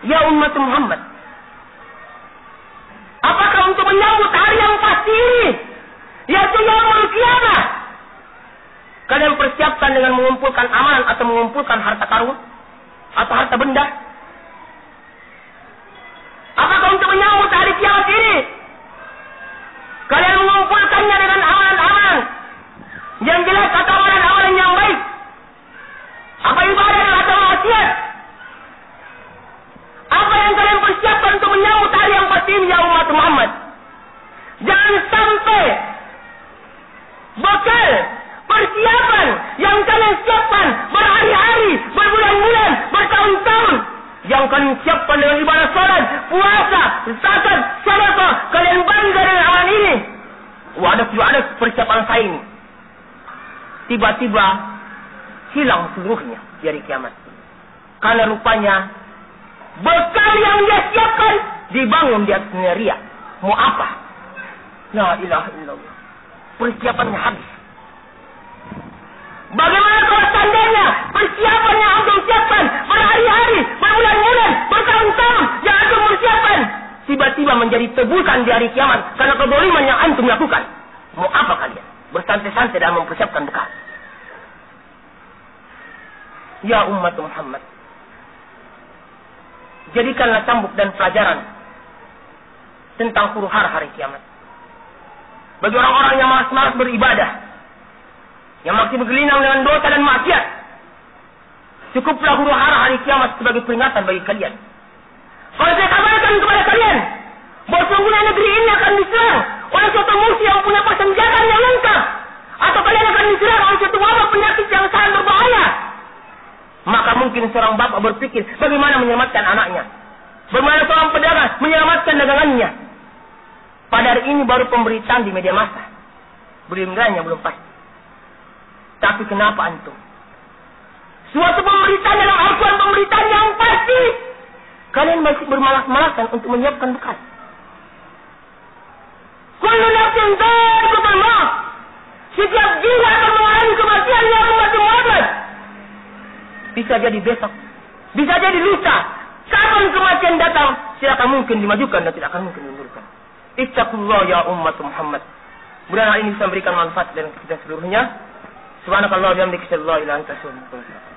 Ya umat Muhammad, apakah untuk menyambut hari yang pasti ini, yaitu yaumul qiyamah, kalian persiapkan dengan mengumpulkan amalan atau mengumpulkan harta karun atau harta benda? Apakah untuk menyambut hari kiamat ini, kalian mengumpulkannya dengan amalan-amalan yang jelas atau amalan-amalan yang baik? Apa ibadah atau maksiat? Apa yang kalian persiapkan untuk menyambut hari yang pasti ini, ya umat Muhammad? Jangan sampai bekal persiapan yang kalian siapkan berhari-hari, berbulan-bulan, bertahun-tahun, yang kalian siapkan dengan ibadah salat, puasa, zakat, sedekah, kalian bangga dengan amalan ini. Wah, ada persiapan saya ini. Tiba-tiba hilang seluruhnya dari kiamat. Karena rupanya bekal yang dia siapkan dibangun di atasnya riya. Mau apa? La ilaha illallah. Persiapannya habis. Bagaimana kalau seandainya persiapan yang antum siapkan berhari-hari, berbulan-bulan, bertahun-tahun yang antum persiapkan tiba-tiba menjadi tebusan di hari kiamat karena kezaliman yang antum lakukan? Mau apa kalian? Bersantai-santai dalam mempersiapkan bekal. Ya umat Muhammad, jadikanlah cambuk dan pelajaran tentang huru-hara hari kiamat. Bagi orang-orang yang malas-malas beribadah, yang masih bergelinang dengan dosa dan maksiat, cukuplah huru-hara hari kiamat sebagai peringatan bagi kalian. Kalau saya kabarkan kepada kalian bahwa sungguhnya negeri ini akan diserang oleh suatu musuh yang punya persenjataan yang lengkap, atau kalian akan diserang oleh suatu wabah penyakit yang sangat berbahaya, maka mungkin seorang bapak berpikir bagaimana menyelamatkan anaknya, bagaimana seorang pedagang menyelamatkan dagangannya. Pada hari ini baru pemberitaan di media massa, beritanya belum pasti. Tapi kenapa antum? Suatu pemberitaan dalam Al-Quran, pemberitaan yang pasti, kalian masih bermalas-malasan untuk menyiapkan bekal. Kullu nafsin dha'iqatul maut. Setiap jiwa akan mengalami kematian yang Muhammad. Bisa jadi besok, bisa jadi lusa. Kapan kematian datang, silakan mungkin dimajukan dan tidak akan mungkin dimundurkan. Ittaqullah ya umat Muhammad. Mudah-mudahan hal ini bisa memberikan manfaat dan kita seluruhnya. Subhanakallah wa bihamdika asyhadu an la ilaha illa anta astaghfiruka wa atubu ilaik.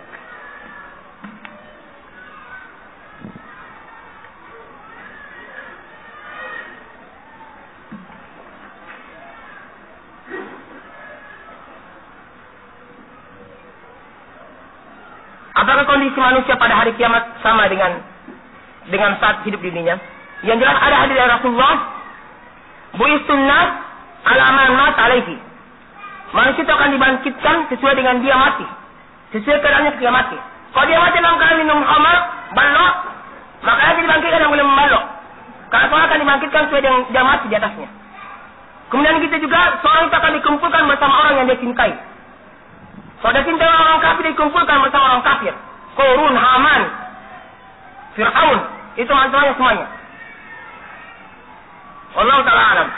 Apakah kondisi manusia pada hari kiamat sama dengan saat hidup di dunia? Yang jelas ada hadis dari Rasulullah, bu'istun nas ala man mat alaihi. Manusia itu akan dibangkitkan sesuai dengan dia mati, sesuai keadaannya ketika mati. Kalau dia mati dalam keadaan minum khamar, balok, maka dia dibangkitkan yang boleh membalok. Karena seorang akan dibangkitkan sesuai dengan dia mati di atasnya. Kemudian kita juga seorang itu akan dikumpulkan bersama orang yang dia cintai. Kalau dia cintai orang kafir, dikumpulkan bersama orang kafir. Qarun, Haman, Fir'aun, itu masalahnya semuanya. Allah Ta'ala alam.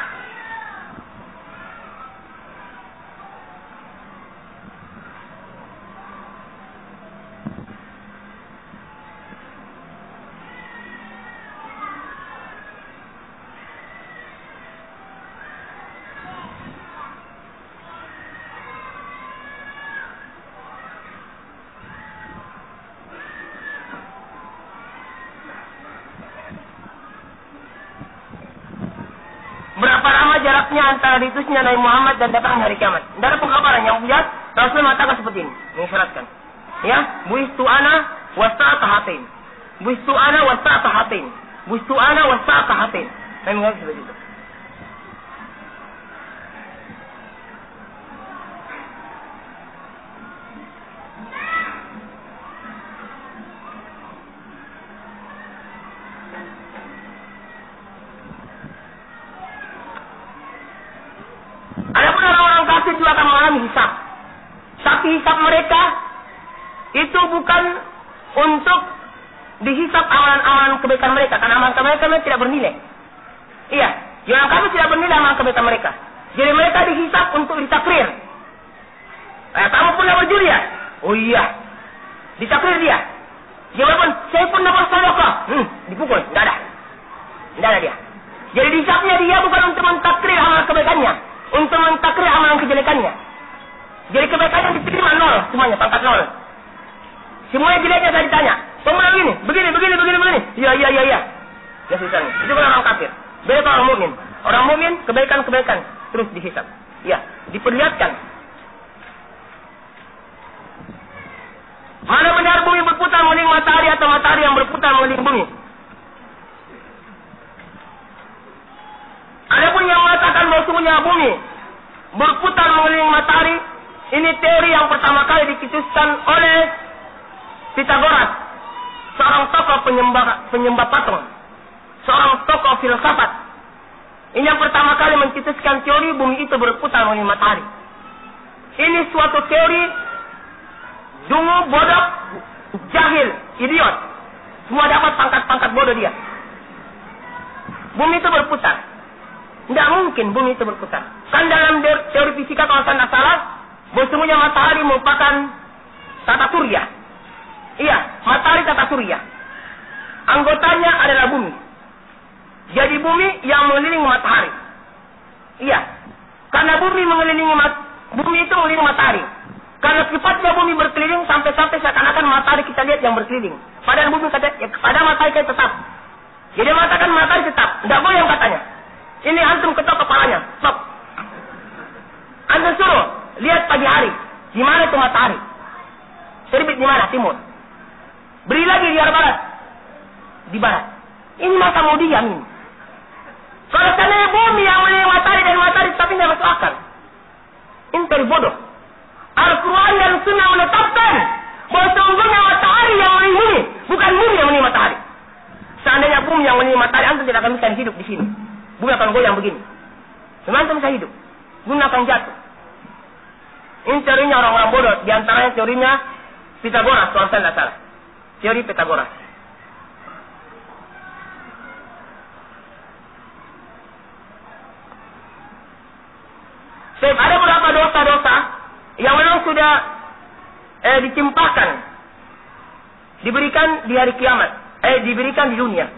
Jaraknya antara diutusnya Nabi Muhammad dan datang hari kiamat. Tidak ada pengkabaran yang jelas. Rasul mengatakan seperti ini, mengisyaratkan. Ya, buistu ana wasa'ata hatain. Buistu ana wasa'ata hatain. Buistu ana wasa'ata hatain. Nabi Muhammad seperti itu. Adapun orang-orang kafir juga akan mengalami hisab. Tapi hisab mereka itu bukan untuk dihisab amalan-amalan kebaikan mereka, karena amalan kebaikan mereka tidak bernilai. Iya, yang kami tidak bernilai amalan kebaikan mereka. Jadi mereka dihisab untuk ditakrir. Kamu pernah berjudi ya? Oh iya, ditakrir dia. Jawaban, saya pun dapat sedekah. Dipukul, tidak ada dia. Jadi dihisabnya dia bukan untuk mentakrir amalan kebaikannya, untuk mentakrir amalan kejelekannya. Jadi kebaikannya diterima 0, semuanya pangkat 0. Semuanya jeleknya saya ditanya, pemain ini, begini. Iya. Ya sisanya. Itu bukan orang kafir. Beda orang mukmin. Orang mukmin kebaikan terus dihisab. Ya, diperlihatkan. Mana benar bumi berputar mengelilingi matahari atau matahari yang berputar mengelilingi bumi? Adapun yang mengatakan bahwa sungguhnya bumi berputar mengelilingi matahari, ini teori yang pertama kali dicetuskan oleh Pythagoras, seorang tokoh penyembah patung, seorang tokoh filsafat. Ini yang pertama kali mencetuskan teori bumi itu berputar mengelilingi matahari. Ini suatu teori dungu, bodoh, jahil, idiot. Semua dapat pangkat-pangkat bodoh dia. Bumi itu berputar. Tidak mungkin bumi itu berputar. Kan dalam teori fisika kalau saya tidak salah, sesungguhnya matahari merupakan tata surya. Iya, matahari tata surya. Anggotanya adalah bumi. Jadi bumi yang mengelilingi matahari. Iya, karena bumi itu mengelilingi matahari. Karena sifatnya bumi berkeliling sampai-sampai seakan-akan matahari kita lihat yang berkeliling. Padahal bumi pada matahari kita tetap. Jadi mengatakan matahari tetap. Tidak boleh yang katanya. Ini antum ketok kepalanya. Stop. Antum suruh lihat pagi hari. Di mana itu matahari? Terbit di mana? Timur. Beri lagi di arah barat. Di barat. Ini masa mau diam ini. Kalau seandainya bumi yang melihat matahari dan matahari tapi tidak masuk akal. Ini teori bodoh. Al-Quran dan Sunnah menetapkan bahwa sesungguhnya matahari yang melihat bumi, bukan bumi yang melihat matahari. Seandainya bumi yang melihat matahari, antum tidak akan bisa hidup di sini. Bumi akan goyang begini. Memang antum bisa hidup. Bumi akan jatuh. Ini teorinya orang-orang bodoh. Di antaranya teorinya Pythagoras, kalau saya tidak salah. Teori Pythagoras. Ada beberapa dosa-dosa yang memang sudah ditimpakan, diberikan di hari kiamat, diberikan di dunia.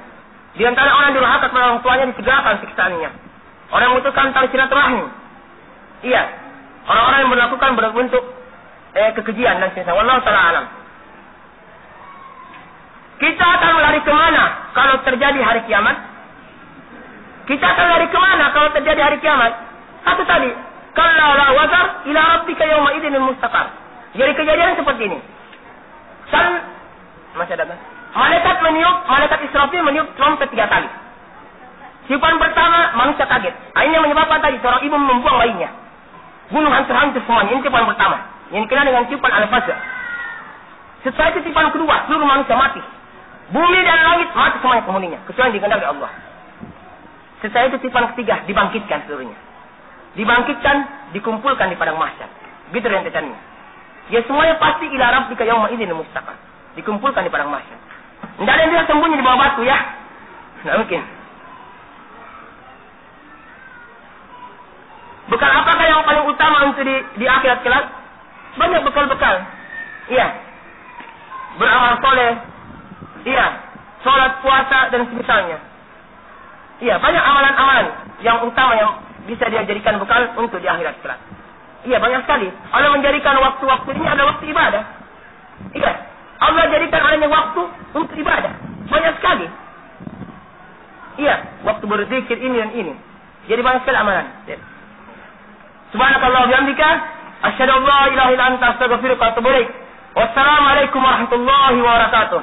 Di antara orang durhaka kepada orang tuanya disegerakan siksaannya. Orang yang memutuskan tali silaturahim. Iya, orang-orang yang melakukan berbentuk kekejian dan sebagainya. Wallahu ta'ala alam. Kita akan lari kemana kalau terjadi hari kiamat? Kita akan lari kemana kalau terjadi hari kiamat? Satu tadi, kalla la wazar ila rabbika yawma idinil mustaqar. Jadi kejadian seperti ini. Masih ada kan? Malaikat Israfil meniup trompet 3 kali. Tiupan pertama, manusia kaget. Ini yang menyebabkan tadi seorang ibu membuang bayinya. Gunung hancur-hancur semuanya. Ini tiupan pertama. Yang dikenal dengan tiupan al-fajr. Setelah itu tiupan kedua, seluruh manusia mati. Bumi dan langit mati semuanya penghuninya, kecuali yang dikehendaki Allah. Setelah itu tiupan ketiga, dibangkitkan seluruhnya. Dibangkitkan, dikumpulkan di padang mahsyar. Gitu rentetannya. Ya semuanya pasti ila rabbika yauma idzin mustaqar. Dikumpulkan di padang mahsyar. Tidak ada yang bisa sembunyi di bawah batu ya. Tidak mungkin. Bekal apakah yang paling utama untuk di akhirat kelak? Banyak bekal-bekal. Iya. Beramal soleh. Iya. Sholat, puasa dan semisalnya. Iya, banyak amalan-amalan yang utama yang bisa dia jadikan bekal untuk di akhirat kelak. Iya, banyak sekali. Allah menjadikan waktu-waktu ini ada waktu ibadah. Iya. Allah jadikan adanya waktu untuk ibadah. Banyak sekali. Iya, waktu berzikir ini dan ini. Jadi banyak sekali amalan. Subhanakallah wa bihamdika, asyhadu an la ilaha illa anta, astaghfiruka wa atubu ilaik. Wassalamualaikum warahmatullahi wabarakatuh.